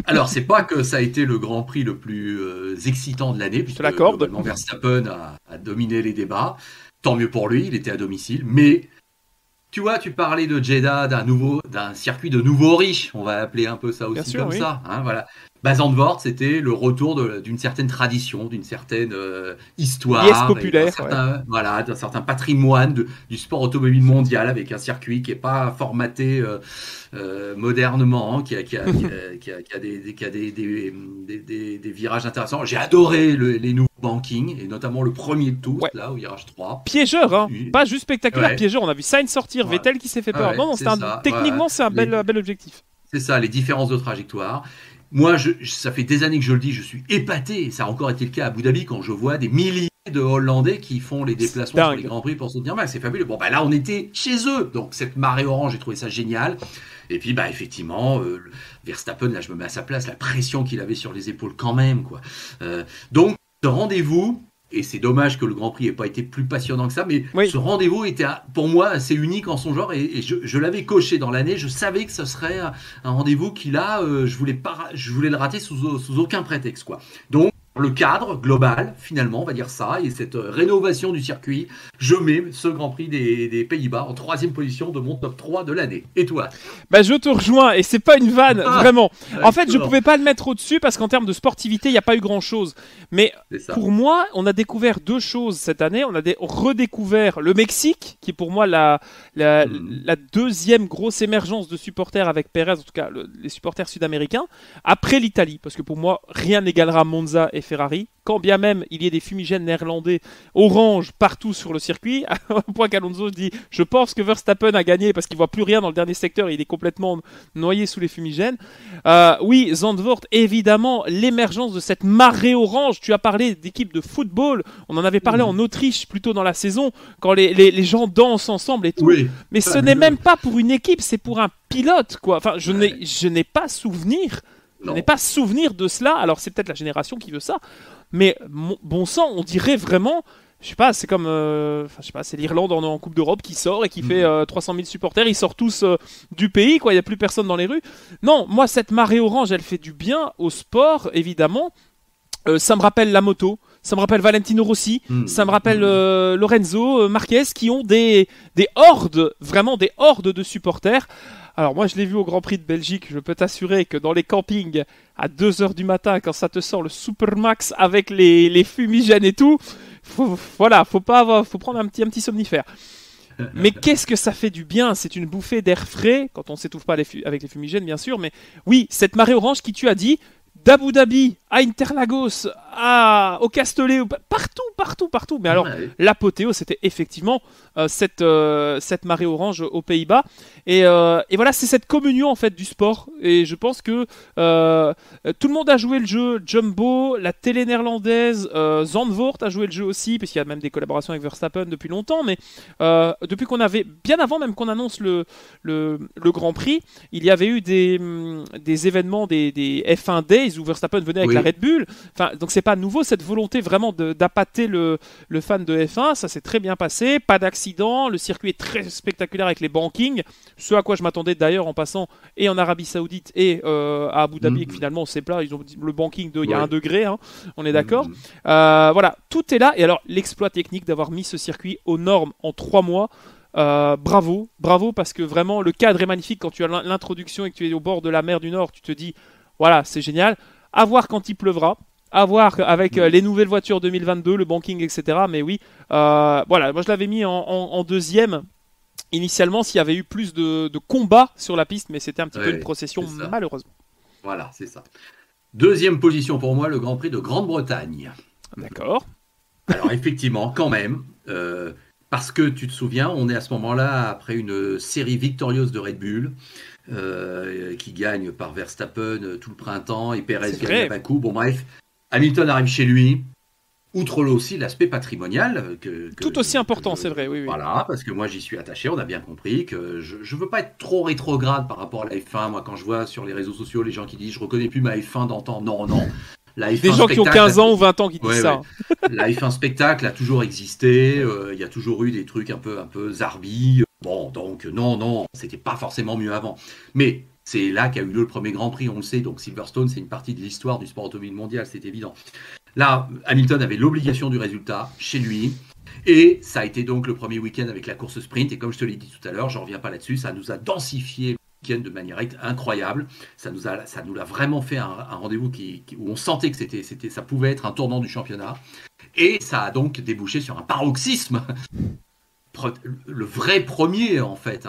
Alors c'est pas que ça a été le Grand Prix le plus excitant de l'année, puisque Verstappen a a dominé les débats. Tant mieux pour lui, il était à domicile. Mais tu vois, tu parlais de Jeddah, d'un circuit de nouveaux riches, on va appeler un peu ça aussi comme ça. Hein, voilà. Zandvoort, c'était le retour d'une certaine tradition, d'une certaine histoire, populaire, d'un certain patrimoine du sport automobile mondial, avec un circuit qui n'est pas formaté modernement, qui a des virages intéressants. J'ai adoré les nouveaux bankings, et notamment le premier de tous, là, au virage 3. Piégeur, hein, pas juste spectaculaire, piégeur. On a vu Sainz sortir, Vettel qui s'est fait peur. Non, techniquement, c'est un bel objectif. C'est ça, les différences de trajectoire. Moi, ça fait des années que je le dis, je suis épaté, et ça a encore été le cas à Abu Dhabi, quand je vois des milliers de Hollandais qui font les déplacements sur les Grands Prix pour soutenir Max. C'est fabuleux. Bon, là, on était chez eux. Donc, cette marée orange, j'ai trouvé ça génial. Et puis, effectivement, Verstappen, là, je me mets à sa place, la pression qu'il avait sur les épaules quand même, quoi. Donc, ce rendez-vous, et c'est dommage que le Grand Prix n'ait pas été plus passionnant que ça, mais ce rendez-vous était pour moi assez unique en son genre, et je l'avais coché dans l'année. Je savais que ce serait un rendez-vous qui, là, je voulais le rater sous aucun prétexte, quoi. Donc, le cadre global, finalement, on va dire ça, et cette rénovation du circuit, je mets ce Grand Prix des Pays-Bas en 3e position de mon top 3 de l'année. Et toi ? Je te rejoins, et c'est pas une vanne, vraiment. En fait, je pouvais pas le mettre au-dessus, parce qu'en termes de sportivité, il n'y a pas eu grand-chose. Mais pour moi, on a découvert 2 choses cette année. On a redécouvert le Mexique, qui est pour moi la 2e grosse émergence de supporters avec Pérez, en tout cas les supporters sud-américains, après l'Italie, parce que pour moi, rien n'égalera Monza et Ferrari, quand bien même il y ait des fumigènes néerlandais orange partout sur le circuit, au point qu'Alonso dit « Je pense que Verstappen a gagné parce qu'il voit plus rien dans le dernier secteur, il est complètement noyé sous les fumigènes. » Oui, Zandvoort, évidemment, l'émergence de cette marée orange. Tu as parlé d'équipe de football, on en avait parlé en Autriche plus tôt dans la saison, quand les gens dansent ensemble et tout. Oui, mais ce n'est même pas pour une équipe, c'est pour un pilote, quoi. Enfin, je n'ai pas souvenir. Je n'ai pas souvenir de cela. Alors c'est peut-être la génération qui veut ça, mais bon sang, on dirait vraiment, je sais pas, c'est comme, c'est l'Irlande en Coupe d'Europe qui sort et qui fait 300 000 supporters. Ils sortent tous du pays, quoi. Il y a plus personne dans les rues. Non, moi cette marée orange, elle fait du bien au sport, évidemment. Ça me rappelle la moto. Ça me rappelle Valentino Rossi, ça me rappelle Lorenzo Marquez, qui ont des hordes, vraiment des hordes de supporters. Alors moi je l'ai vu au Grand Prix de Belgique, je peux t'assurer que dans les campings, à 2h du matin, quand ça te sort le Supermax avec les fumigènes et tout, faut prendre un petit somnifère. Mais qu'est-ce que ça fait du bien, c'est une bouffée d'air frais, quand on ne s'étouffe pas avec les fumigènes bien sûr, mais oui, cette marée orange qui, tu as dit, d'Abu Dhabi à Interlagos, au Castellet, partout. Mais alors, l'apothéose, c'était effectivement cette marée orange aux Pays-Bas. Et voilà, c'est cette communion en fait du sport. Et je pense que tout le monde a joué le jeu. Jumbo, la télé néerlandaise, Zandvoort a joué le jeu aussi, puisqu'il y a même des collaborations avec Verstappen depuis longtemps. Mais depuis qu'on avait, bien avant même qu'on annonce le Grand Prix, il y avait eu des événements, des F1 Days où Verstappen venait avec la Red Bull. Enfin, donc c'est pas nouveau cette volonté vraiment d'appâter le fan de F1. Ça s'est très bien passé, pas d'accident, le circuit est très spectaculaire avec les bankings, ce à quoi je m'attendais d'ailleurs en passant et en Arabie Saoudite et à Abu Dhabi, et que finalement c'est plat, ils ont dit le banking il y a 1 degré, hein, on est d'accord. Voilà, tout est là. Et alors l'exploit technique d'avoir mis ce circuit aux normes en 3 mois, bravo parce que vraiment le cadre est magnifique. Quand tu as l'introduction et que tu es au bord de la mer du Nord, tu te dis voilà, c'est génial. À voir quand il pleuvra, à voir avec les nouvelles voitures 2022, le banking, etc. Mais oui, voilà, moi je l'avais mis en 2e initialement s'il y avait eu plus de combats sur la piste, mais c'était un petit peu une procession malheureusement. Voilà, c'est ça. 2e position pour moi, le Grand Prix de Grande-Bretagne. D'accord. Alors effectivement, quand même, parce que tu te souviens, on est à ce moment-là après une série victorieuse de Red Bull, qui gagne par Verstappen tout le printemps, et Pérez gagne à Bakou. Bon bref, Hamilton arrive chez lui. Outre aussi l'aspect patrimonial. Tout aussi important, c'est vrai. Oui. Voilà, parce que moi j'y suis attaché, on a bien compris que je ne veux pas être trop rétrograde par rapport à la F1. Moi, quand je vois sur les réseaux sociaux les gens qui disent je reconnais plus ma F1 d'antan, non. La F1 des gens qui ont 15 ans ou 20 ans qui disent ça. La F1 spectacle a toujours existé, il y a toujours eu des trucs un peu zarbi. Bon, donc non, c'était pas forcément mieux avant. Mais c'est là qu'a eu lieu le premier Grand Prix, on le sait. Donc Silverstone, c'est une partie de l'histoire du sport automobile mondial, c'est évident. Là, Hamilton avait l'obligation du résultat chez lui. Et ça a été donc le premier week-end avec la course sprint. Et comme je te l'ai dit tout à l'heure, je ne reviens pas là-dessus, ça nous a densifié le week-end de manière incroyable. Ça nous a vraiment fait un rendez-vous où on sentait que ça pouvait être un tournant du championnat. Et ça a donc débouché sur un paroxysme. Le vrai premier, en fait,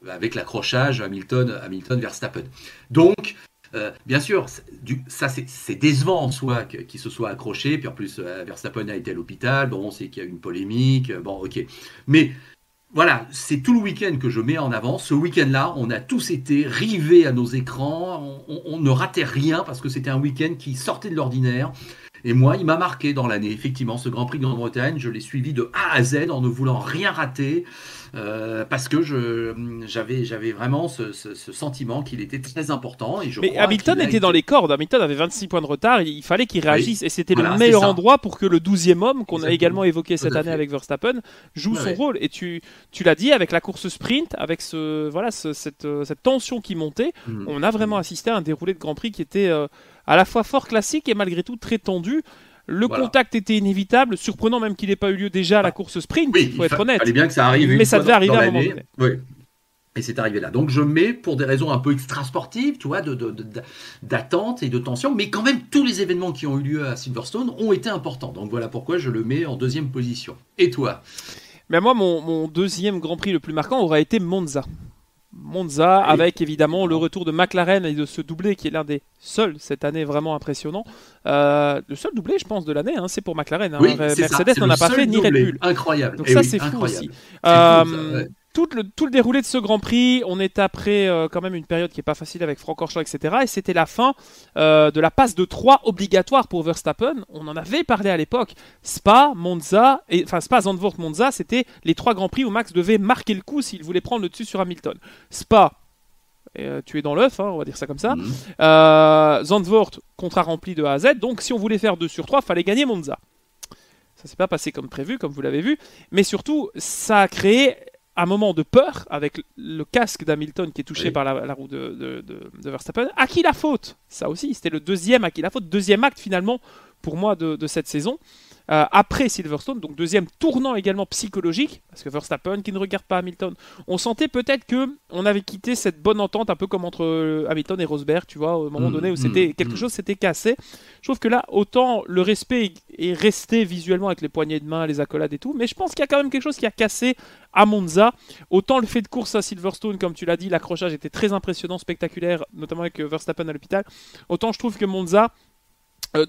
avec l'accrochage Hamilton-Verstappen. Donc, bien sûr, ça c'est décevant en soi qu'il se soit accroché, puis en plus Verstappen a été à l'hôpital, bon, on sait qu'il y a eu une polémique, bon, ok. Mais voilà, c'est tout le week-end que je mets en avant. Ce week-end-là, on a tous été rivés à nos écrans, on ne ratait rien parce que c'était un week-end qui sortait de l'ordinaire. Et moi, il m'a marqué dans l'année. Effectivement, ce Grand Prix de Grande-Bretagne, je l'ai suivi de A à Z en ne voulant rien rater parce que j'avais vraiment ce sentiment qu'il était très important. Et mais Hamilton était dans les cordes. Hamilton avait 26 points de retard. Il fallait qu'il réagisse. Oui. Et c'était le meilleur endroit pour que le 12e homme, qu'on a également évoqué cette année avec Verstappen, joue son rôle. Et tu l'as dit, avec la course sprint, avec cette tension qui montait, on a vraiment assisté à un déroulé de Grand Prix qui était à la fois fort classique et malgré tout très tendu. Le contact était inévitable, surprenant même qu'il n'ait pas eu lieu déjà à la course sprint, il faut être honnête. Il fallait bien que ça arrive. Mais ça devait arriver à un moment donné. Oui. Et c'est arrivé là. Donc je mets, pour des raisons un peu extra-sportives, tu vois, d'attente et de tension, mais quand même tous les événements qui ont eu lieu à Silverstone ont été importants. Donc voilà pourquoi je le mets en deuxième position. Et toi ? Mais moi, mon deuxième Grand Prix le plus marquant aura été Monza, avec évidemment le retour de McLaren et de ce doublé qui est l'un des seuls cette année vraiment impressionnant. Le seul doublé, je pense, de l'année, c'est pour McLaren. Oui, Mercedes n'en a pas fait, ni Red Bull. Incroyable. Donc ça, c'est fou aussi. Tout le déroulé de ce Grand Prix, on est après quand même une période qui n'est pas facile avec Francorchamps, etc. Et c'était la fin de la passe de 3 obligatoire pour Verstappen. On en avait parlé à l'époque. Spa, Zandvoort, Monza, c'était les 3 Grands Prix où Max devait marquer le coup s'il voulait prendre le dessus sur Hamilton. Spa, tu es dans l'œuf, on va dire ça comme ça. Zandvoort, contrat rempli de A à Z. Donc si on voulait faire 2 sur 3, il fallait gagner Monza. Ça s'est pas passé comme prévu, comme vous l'avez vu. Mais surtout, ça a créé un moment de peur avec le casque d'Hamilton qui est touché par la roue de Verstappen. À qui la faute ? Ça aussi, c'était le deuxième à qui la faute. Deuxième acte finalement pour moi de cette saison. Après Silverstone, donc deuxième tournant également psychologique, parce que Verstappen qui ne regarde pas Hamilton, on sentait peut-être qu'on avait quitté cette bonne entente un peu comme entre Hamilton et Rosberg, tu vois, au moment donné où quelque chose s'était cassé. Je trouve que là, autant le respect est resté visuellement avec les poignées de main, les accolades et tout, mais je pense qu'il y a quand même quelque chose qui a cassé à Monza. Autant le fait de course à Silverstone, comme tu l'as dit, l'accrochage était très impressionnant, spectaculaire, notamment avec Verstappen à l'hôpital, autant je trouve que Monza,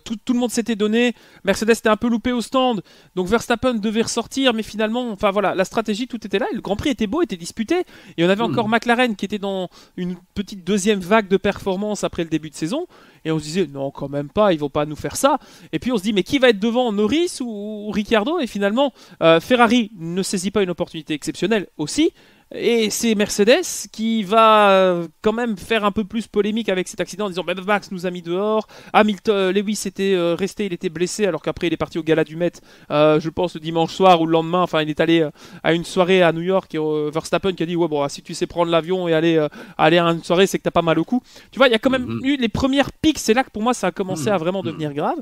tout le monde s'était donné, Mercedes était un peu loupé au stand, donc Verstappen devait ressortir, mais finalement, enfin voilà, la stratégie, tout était là, et le Grand Prix était beau, était disputé, et on avait encore McLaren qui était dans une petite deuxième vague de performance après le début de saison, et on se disait, non, quand même pas, ils vont pas nous faire ça, et puis on se dit, mais qui va être devant, Norris ou Ricciardo, et finalement, Ferrari ne saisit pas une opportunité exceptionnelle aussi, et c'est Mercedes qui va quand même faire un peu plus polémique avec cet accident en disant Max nous a mis dehors, Hamilton, Lewis était resté, il était blessé alors qu'après il est parti au gala du Met, je pense le dimanche soir ou le lendemain, enfin il est allé à une soirée à New York et Verstappen qui a dit ouais bon si tu sais prendre l'avion et aller à une soirée c'est que t'as pas mal au cou. Tu vois il y a quand même eu les premières piques, c'est là que pour moi ça a commencé à vraiment devenir grave.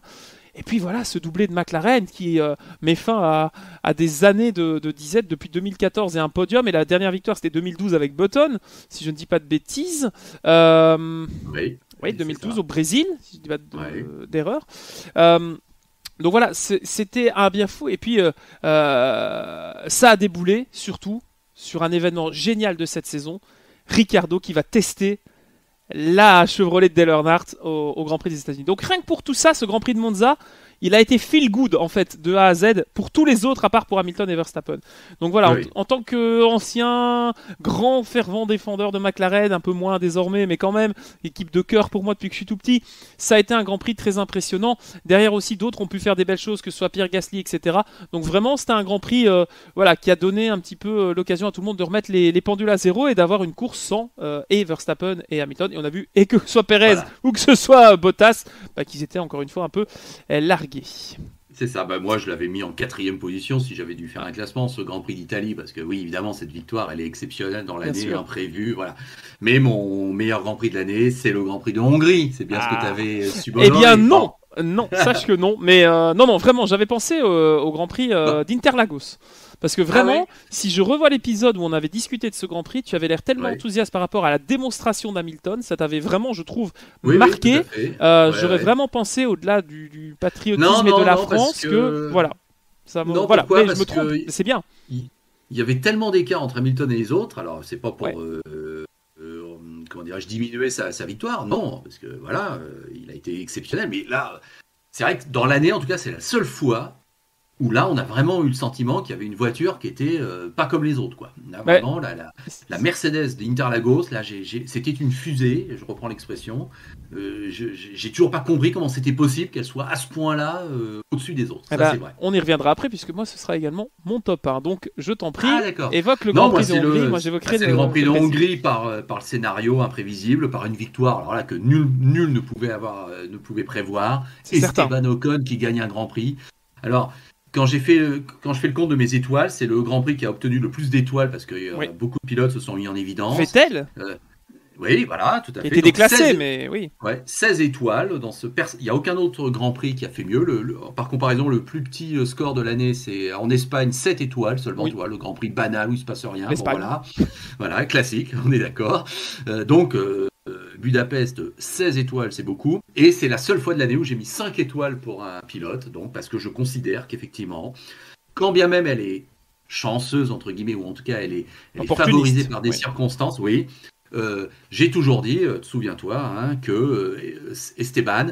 Et puis voilà, ce doublé de McLaren qui met fin à des années de disette depuis 2014 et un podium. Et la dernière victoire, c'était 2012 avec Button, si je ne dis pas de bêtises. Oui, 2012 au Brésil, si je ne dis pas d'erreur. Donc voilà, c'était un bien fou. Et puis, ça a déboulé, surtout, sur un événement génial de cette saison. Ricciardo qui va tester la Chevrolet de Dale Earnhardt au Grand Prix des États-Unis. Donc rien que pour tout ça, ce Grand Prix de Monza, il a été feel good en fait de A à Z pour tous les autres à part pour Hamilton et Verstappen. Donc voilà, en tant qu'ancien grand fervent défendeur de McLaren, un peu moins désormais, mais quand même équipe de cœur pour moi depuis que je suis tout petit, ça a été un Grand Prix très impressionnant. Derrière aussi d'autres ont pu faire des belles choses, que ce soit Pierre Gasly, etc. Donc vraiment c'était un Grand Prix qui a donné un petit peu l'occasion à tout le monde de remettre les pendules à zéro et d'avoir une course sans et Verstappen et Hamilton. Et on a vu et que ce soit Perez ou que ce soit Bottas, qu'ils étaient encore une fois un peu largués. C'est ça, moi je l'avais mis en 4e position si j'avais dû faire un classement, ce Grand Prix d'Italie, parce que oui, évidemment, cette victoire, elle est exceptionnelle dans l'année, imprévue, voilà. Mais mon meilleur Grand Prix de l'année, c'est le Grand Prix de Hongrie, c'est bien ce que tu avais subolé. Eh bien non, non, sache que non. Mais non, vraiment, j'avais pensé au Grand Prix d'Interlagos. Parce que vraiment, si je revois l'épisode où on avait discuté de ce Grand Prix, tu avais l'air tellement enthousiaste par rapport à la démonstration d'Hamilton, ça t'avait vraiment, je trouve, marqué. J'aurais vraiment pensé, au-delà du patriotisme et de la France, que voilà. Ça me... voilà, mais je me trompe, c'est bien. Il y avait tellement d'écart entre Hamilton et les autres, alors c'est pas pour comment dirais-je, diminuer sa victoire, non, parce que voilà, il a été exceptionnel, mais là, c'est vrai que dans l'année, en tout cas, c'est la seule fois où là, on a vraiment eu le sentiment qu'il y avait une voiture qui était pas comme les autres, quoi. Là, vraiment, la Mercedes d'Interlagos, là, c'était une fusée, je reprends l'expression. J'ai toujours pas compris comment c'était possible qu'elle soit à ce point-là au-dessus des autres. Ça, c'est vrai. On y reviendra après, puisque moi, ce sera également mon top 1. Donc, je t'en prie, évoque le Grand Prix de Hongrie. Moi, j'évoquerai le Grand Prix de Hongrie par le scénario imprévisible, par une victoire, alors là, que nul ne pouvait prévoir. Esteban Ocon qui gagne un Grand Prix. Alors, quand je fais le compte de mes étoiles, c'est le Grand Prix qui a obtenu le plus d'étoiles parce que beaucoup de pilotes se sont mis en évidence. Vettel oui, voilà, tout à fait. Il était déclassé, mais oui. 16 étoiles. Il n'y a aucun autre Grand Prix qui a fait mieux. Par comparaison, le plus petit score de l'année, c'est en Espagne, 7 étoiles seulement. Tu vois, le Grand Prix banal où il ne se passe rien. Bon, voilà, classique, on est d'accord. Donc, Budapest, 16 étoiles, c'est beaucoup. Et c'est la seule fois de l'année où j'ai mis 5 étoiles pour un pilote. Donc, parce que je considère qu'effectivement, quand bien même elle est chanceuse, entre guillemets, ou en tout cas, elle est favorisée par des circonstances, oui. J'ai toujours dit, souviens-toi, que Esteban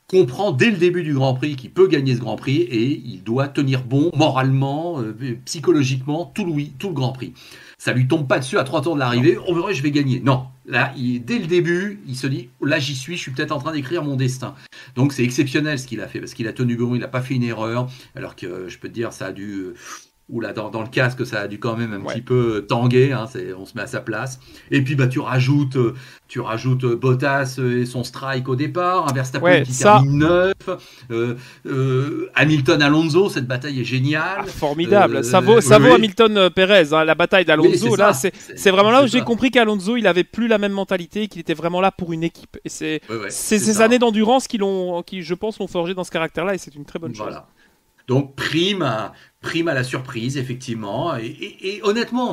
comprend dès le début du Grand Prix qu'il peut gagner ce Grand Prix et il doit tenir bon moralement, psychologiquement, tout le Grand Prix. Ça lui tombe pas dessus à 3 tours de l'arrivée, on verra, je vais gagner. Non, là, dès le début, il se dit, là j'y suis, je suis peut-être en train d'écrire mon destin. Donc c'est exceptionnel ce qu'il a fait, parce qu'il a tenu bon, il n'a pas fait une erreur, alors que je peux te dire, ça a dû... Oula, dans le casque, ça a dû quand même un petit peu tanguer, on se met à sa place. Et puis tu rajoutes Bottas et son strike au départ, un Verstappen qui termine 9, Hamilton-Alonso, cette bataille est géniale. Formidable, ça vaut Hamilton-Pérez, la bataille d'Alonso, là, c'est vraiment là où j'ai compris qu'Alonso, il avait plus la même mentalité, qu'il était vraiment là pour une équipe. Et c'est ces années d'endurance qui, je pense, l'ont forgé dans ce caractère-là, et c'est une très bonne chose. Donc prime à la surprise, effectivement. Et honnêtement,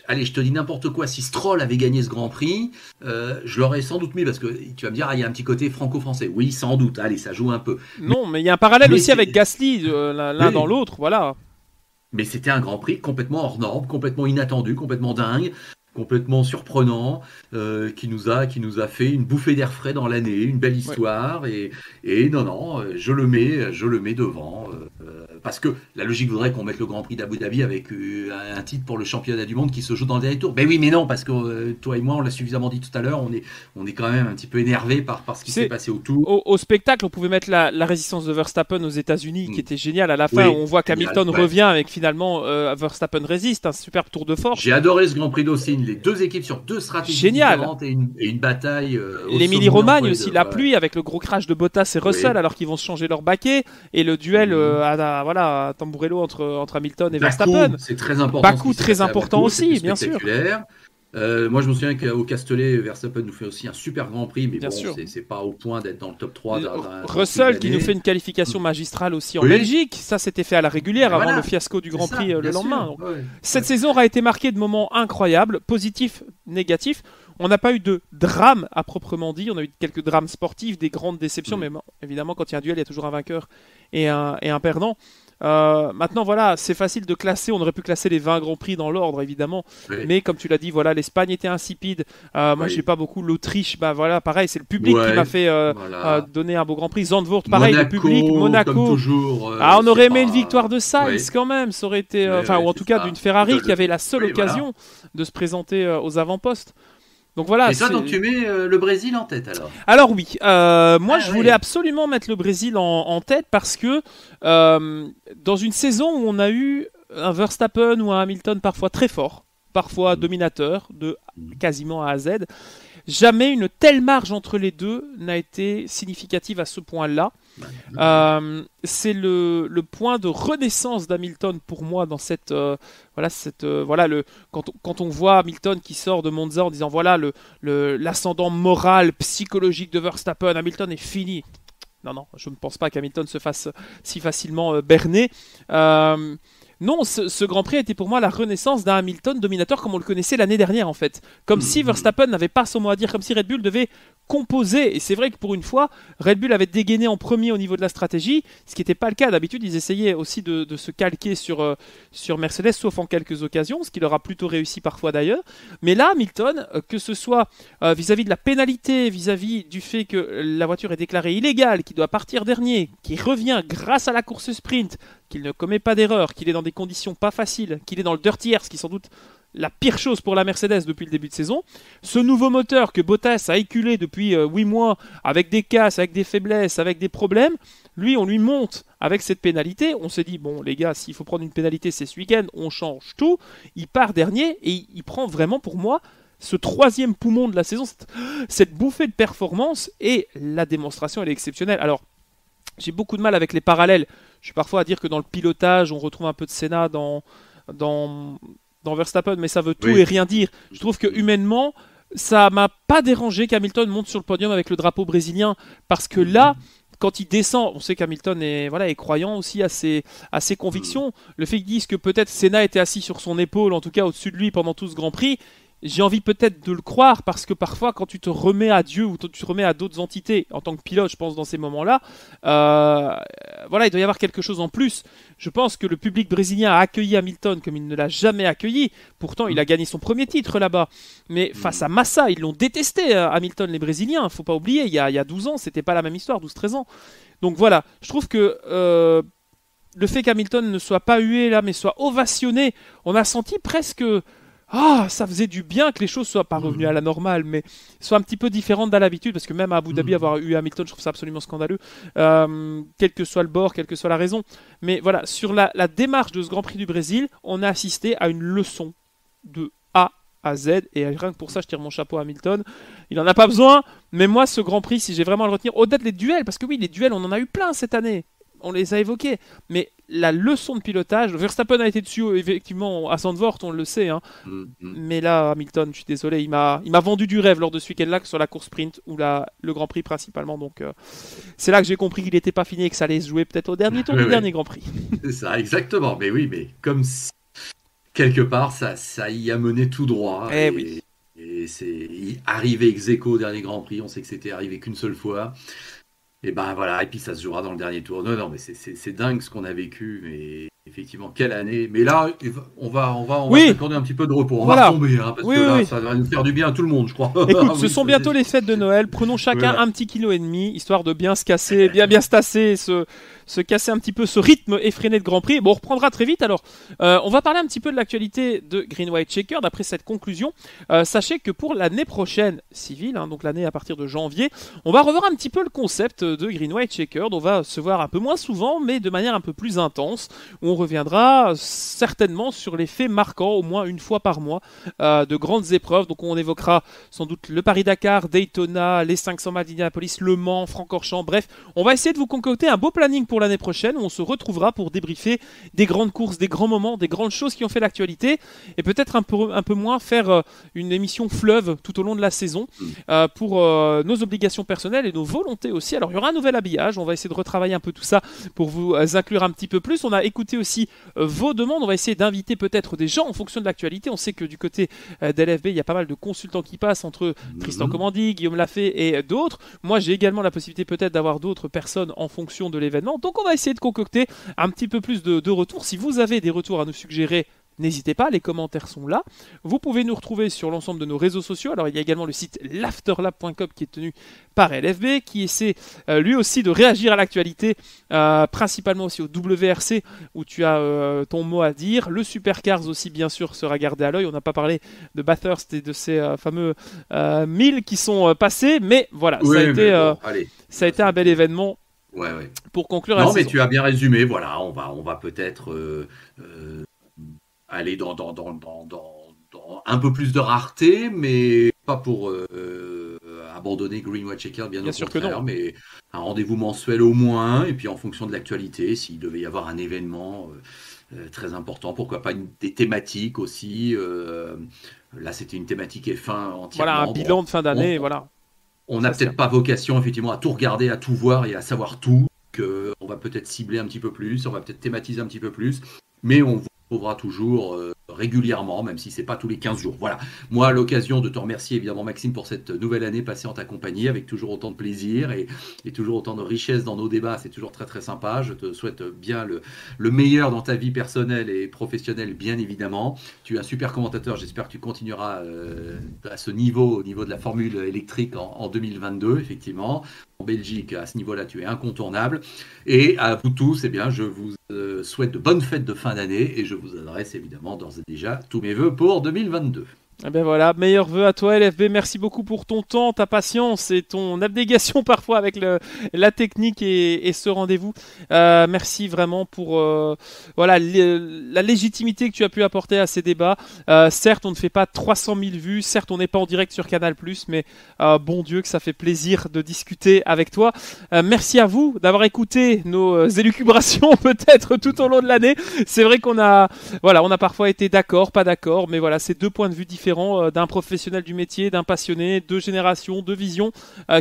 allez, je te dis n'importe quoi, si Stroll avait gagné ce Grand Prix, je l'aurais sans doute mis, parce que tu vas me dire, il y a un petit côté franco-français. Oui, sans doute, allez, ça joue un peu. Non, mais il y a un parallèle aussi avec Gasly, l'un dans l'autre, voilà. Mais c'était un Grand Prix complètement hors norme, complètement inattendu, complètement dingue, complètement surprenant, qui nous a fait une bouffée d'air frais dans l'année, une belle histoire, et non, je le mets devant, parce que la logique voudrait qu'on mette le Grand Prix d'Abu Dhabi avec un titre pour le championnat du monde qui se joue dans le dernier tour. Ben oui, mais non, parce que toi et moi, on l'a suffisamment dit tout à l'heure, on est quand même un petit peu énervé par ce qui s'est passé au tour. Au spectacle, on pouvait mettre la résistance de Verstappen aux États-Unis, qui était géniale. À la fin, on voit qu'Hamilton revient avec finalement Verstappen résiste, un superbe tour de force. J'ai adoré ce Grand Prix d'Austin, les deux équipes sur deux stratégies différentes et une bataille. L'Émilie-Romagne aussi, la pluie avec le gros crash de Bottas et Russell alors qu'ils vont se changer leur baquet, et le duel à Tamburello entre Hamilton et Verstappen. C'est très important. Bakou, très important aussi, bien sûr. Moi, je me souviens qu'au Castellet, Verstappen nous fait aussi un super Grand Prix, mais c'est pas au point d'être dans le top 3. Russell qui nous fait une qualification magistrale aussi en Belgique, ça s'était fait à la régulière avant le fiasco du Grand Prix le lendemain. Donc, cette saison aura été marquée de moments incroyables, positifs, négatifs. On n'a pas eu de drame à proprement dit, on a eu quelques drames sportifs, des grandes déceptions, mais évidemment quand il y a un duel, il y a toujours un vainqueur et un perdant. Maintenant voilà, c'est facile de classer, on aurait pu classer les 20 Grands Prix dans l'ordre évidemment, mais comme tu l'as dit, voilà, l'Espagne était insipide, moi j'ai pas beaucoup, l'Autriche, pareil, c'est le public qui m'a fait donner un beau Grand Prix. Zandvoort, pareil, Monaco, le public, Monaco, comme toujours, on aurait aimé une victoire de Sainz quand même, ça aurait été, ou en tout cas d'une Ferrari qui avait la seule occasion de se présenter aux avant-postes. Donc voilà. Et toi, donc tu mets le Brésil en tête alors ? Alors oui, moi je voulais absolument mettre le Brésil en tête parce que dans une saison où on a eu un Verstappen ou un Hamilton parfois très fort, parfois dominateur de quasiment A à Z, jamais une telle marge entre les deux n'a été significative à ce point-là. C'est le point de renaissance d'Hamilton pour moi dans quand on voit Hamilton qui sort de Monza en disant voilà l'ascendant moral, psychologique de Verstappen, Hamilton est fini. Non, je ne pense pas qu'Hamilton se fasse si facilement berner. Non, ce Grand Prix était pour moi la renaissance d'un Hamilton dominateur comme on le connaissait l'année dernière en fait. Comme si Verstappen n'avait pas son mot à dire, comme si Red Bull devait composer. Et c'est vrai que pour une fois, Red Bull avait dégainé en premier au niveau de la stratégie, ce qui n'était pas le cas. D'habitude, ils essayaient aussi de se calquer sur Mercedes, sauf en quelques occasions, ce qui leur a plutôt réussi parfois d'ailleurs. Mais là, Hamilton, que ce soit vis-à-vis de la pénalité, vis-à-vis du fait que la voiture est déclarée illégale, qu'il doit partir dernier, qu'il revient grâce à la course sprint, qu'il ne commet pas d'erreur, qu'il est dans des conditions pas faciles, qu'il est dans le dirty air, ce qui est sans doute la pire chose pour la Mercedes depuis le début de saison. Ce nouveau moteur que Bottas a éculé depuis 8 mois, avec des casses, avec des faiblesses, avec des problèmes, lui, on lui monte avec cette pénalité. On s'est dit, bon les gars, s'il faut prendre une pénalité, c'est ce week-end, on change tout. Il part dernier et il prend vraiment pour moi ce troisième poumon de la saison, cette bouffée de performance, et la démonstration, elle est exceptionnelle. Alors, j'ai beaucoup de mal avec les parallèles. Je suis parfois à dire que dans le pilotage, on retrouve un peu de Senna dans Verstappen, mais ça veut tout et rien dire. Je trouve que humainement, ça m'a pas dérangé qu'Hamilton monte sur le podium avec le drapeau brésilien, parce que là, quand il descend, on sait qu'Hamilton est croyant aussi à ses convictions. Le fait qu'ils disent que peut-être Senna était assis sur son épaule, en tout cas au-dessus de lui pendant tout ce Grand Prix, j'ai envie peut-être de le croire, parce que parfois quand tu te remets à Dieu ou tu te remets à d'autres entités en tant que pilote, je pense dans ces moments-là, il doit y avoir quelque chose en plus. Je pense que le public brésilien a accueilli Hamilton comme il ne l'a jamais accueilli. Pourtant, il a gagné son premier titre là-bas. Mais face à Massa, ils l'ont détesté, Hamilton, les Brésiliens. Faut pas oublier, il y a 12 ans, c'était pas la même histoire, 12-13 ans. Donc voilà, je trouve que le fait qu'Hamilton ne soit pas hué là, mais soit ovationné, on a senti presque... ça faisait du bien que les choses soient pas revenues à la normale, mais soient un petit peu différentes d'à l'habitude, parce que même à Abu Dhabi, avoir eu Hamilton, je trouve ça absolument scandaleux, quel que soit le bord, quelle que soit la raison. Mais voilà, sur la démarche de ce Grand Prix du Brésil, on a assisté à une leçon de A à Z, et rien que pour ça, je tire mon chapeau à Hamilton. Il en a pas besoin, mais moi, ce Grand Prix, si j'ai vraiment à le retenir, au-delà des duels, parce que oui, les duels, on en a eu plein cette année. On les a évoqués, mais la leçon de pilotage, Verstappen a été dessus effectivement à Zandvoort, on le sait, hein. Mais là, Hamilton, je suis désolé, il m'a vendu du rêve lors de ce week-end-là, que sur la course sprint ou le Grand Prix principalement. Donc c'est là que j'ai compris qu'il n'était pas fini et que ça allait se jouer peut-être au dernier tour du dernier Grand Prix. C'est ça, exactement. Mais oui, mais comme si, quelque part, ça y a mené tout droit. Oui. Et c'est arrivé ex aequo au dernier Grand Prix. On sait que c'était arrivé qu'une seule fois. Et ben voilà, et puis ça se jouera dans le dernier tour. Non, mais c'est dingue ce qu'on a vécu, mais effectivement, quelle année. Mais là, on va s'accorder un petit peu de repos. On va tomber, hein, parce que là, ça va nous faire du bien à tout le monde, je crois. Écoute, ce sont bientôt les fêtes de Noël. Prenons chacun un petit kilo et demi, histoire de bien se casser, bien se tasser, se casser un petit peu ce rythme effréné de Grand Prix. Bon, on reprendra très vite. Alors, on va parler un petit peu de l'actualité de Green White Checkered après cette conclusion. Sachez que pour l'année prochaine civile, hein, donc l'année à partir de janvier, on va revoir un petit peu le concept de Green White Checkered. On va se voir un peu moins souvent, mais de manière un peu plus intense, où on reviendra certainement sur les faits marquants, au moins une fois par mois, de grandes épreuves. Donc on évoquera sans doute le Paris-Dakar, Daytona, les 500 miles d'Indianapolis, Le Mans, Francorchamps. Bref, on va essayer de vous concocter un beau planning pour l'année prochaine, où on se retrouvera pour débriefer des grandes courses, des grands moments, des grandes choses qui ont fait l'actualité, et peut-être un peu moins faire une émission fleuve tout au long de la saison pour nos obligations personnelles et nos volontés aussi. Alors il y aura un nouvel habillage, on va essayer de retravailler un peu tout ça pour vous inclure un petit peu plus. On a écouté aussi vos demandes, on va essayer d'inviter peut-être des gens en fonction de l'actualité. On sait que du côté d'LFB, il y a pas mal de consultants qui passent entre Tristan Commandy, Guillaume Lafay et d'autres. Moi j'ai également la possibilité peut-être d'avoir d'autres personnes en fonction de l'événement. Donc on va essayer de concocter un petit peu plus de retours. Si vous avez des retours à nous suggérer, n'hésitez pas, les commentaires sont là. Vous pouvez nous retrouver sur l'ensemble de nos réseaux sociaux. Alors il y a également le site l'afterlab.com qui est tenu par LFB, qui essaie lui aussi de réagir à l'actualité, principalement aussi au WRC où tu as ton mot à dire. Le Supercars aussi bien sûr sera gardé à l'œil. On n'a pas parlé de Bathurst et de ces fameux 1000 qui sont passés, mais voilà, ça a été un bel événement. Ouais. Pour conclure mais tu as bien résumé. Voilà, on va peut-être aller dans un peu plus de rareté, mais pas pour abandonner Green White Checkered, bien au sûr contraire, que non. mais un rendez-vous mensuel au moins, et puis en fonction de l'actualité, s'il devait y avoir un événement très important, pourquoi pas des thématiques aussi. Là, c'était une thématique F1 entièrement. Voilà, un bilan de fin d'année, voilà. On n'a peut-être pas vocation effectivement à tout regarder, à tout voir et à savoir tout. On va peut-être cibler un petit peu plus, on va peut-être thématiser un petit peu plus, mais on vous retrouvera toujours régulièrement, même si c'est pas tous les 15 jours. Voilà. Moi, l'occasion de te remercier évidemment Maxime pour cette nouvelle année passée en ta compagnie, avec toujours autant de plaisir et toujours autant de richesse dans nos débats. C'est toujours très très sympa. Je te souhaite bien le meilleur dans ta vie personnelle et professionnelle, bien évidemment. Tu es un super commentateur. J'espère que tu continueras à ce niveau, au niveau de la formule électrique en 2022, effectivement. En Belgique, à ce niveau-là, tu es incontournable. Et à vous tous, eh bien, je vous souhaite de bonnes fêtes de fin d'année et je vous adresse évidemment d'ores et déjà tous mes vœux pour 2022. Eh ben voilà, meilleurs vœux à toi LFB, merci beaucoup pour ton temps, ta patience et ton abnégation parfois avec la technique et ce rendez-vous. Merci vraiment pour la légitimité que tu as pu apporter à ces débats. Certes, on ne fait pas 300 000 vues, certes, on n'est pas en direct sur Canal+, mais bon Dieu que ça fait plaisir de discuter avec toi. Merci à vous d'avoir écouté nos élucubrations peut-être tout au long de l'année. C'est vrai qu'on a parfois été d'accord, pas d'accord, mais voilà, c'est deux points de vue différents d'un professionnel du métier, d'un passionné, deux générations, deux visions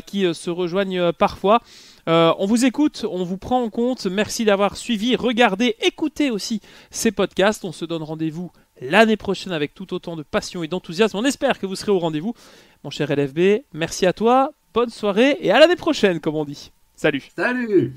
qui se rejoignent parfois. On vous écoute, on vous prend en compte. Merci d'avoir suivi, regardé, écouté aussi ces podcasts. On se donne rendez-vous l'année prochaine avec tout autant de passion et d'enthousiasme. On espère que vous serez au rendez-vous. Mon cher LFB, merci à toi, bonne soirée et à l'année prochaine, comme on dit. Salut. Salut.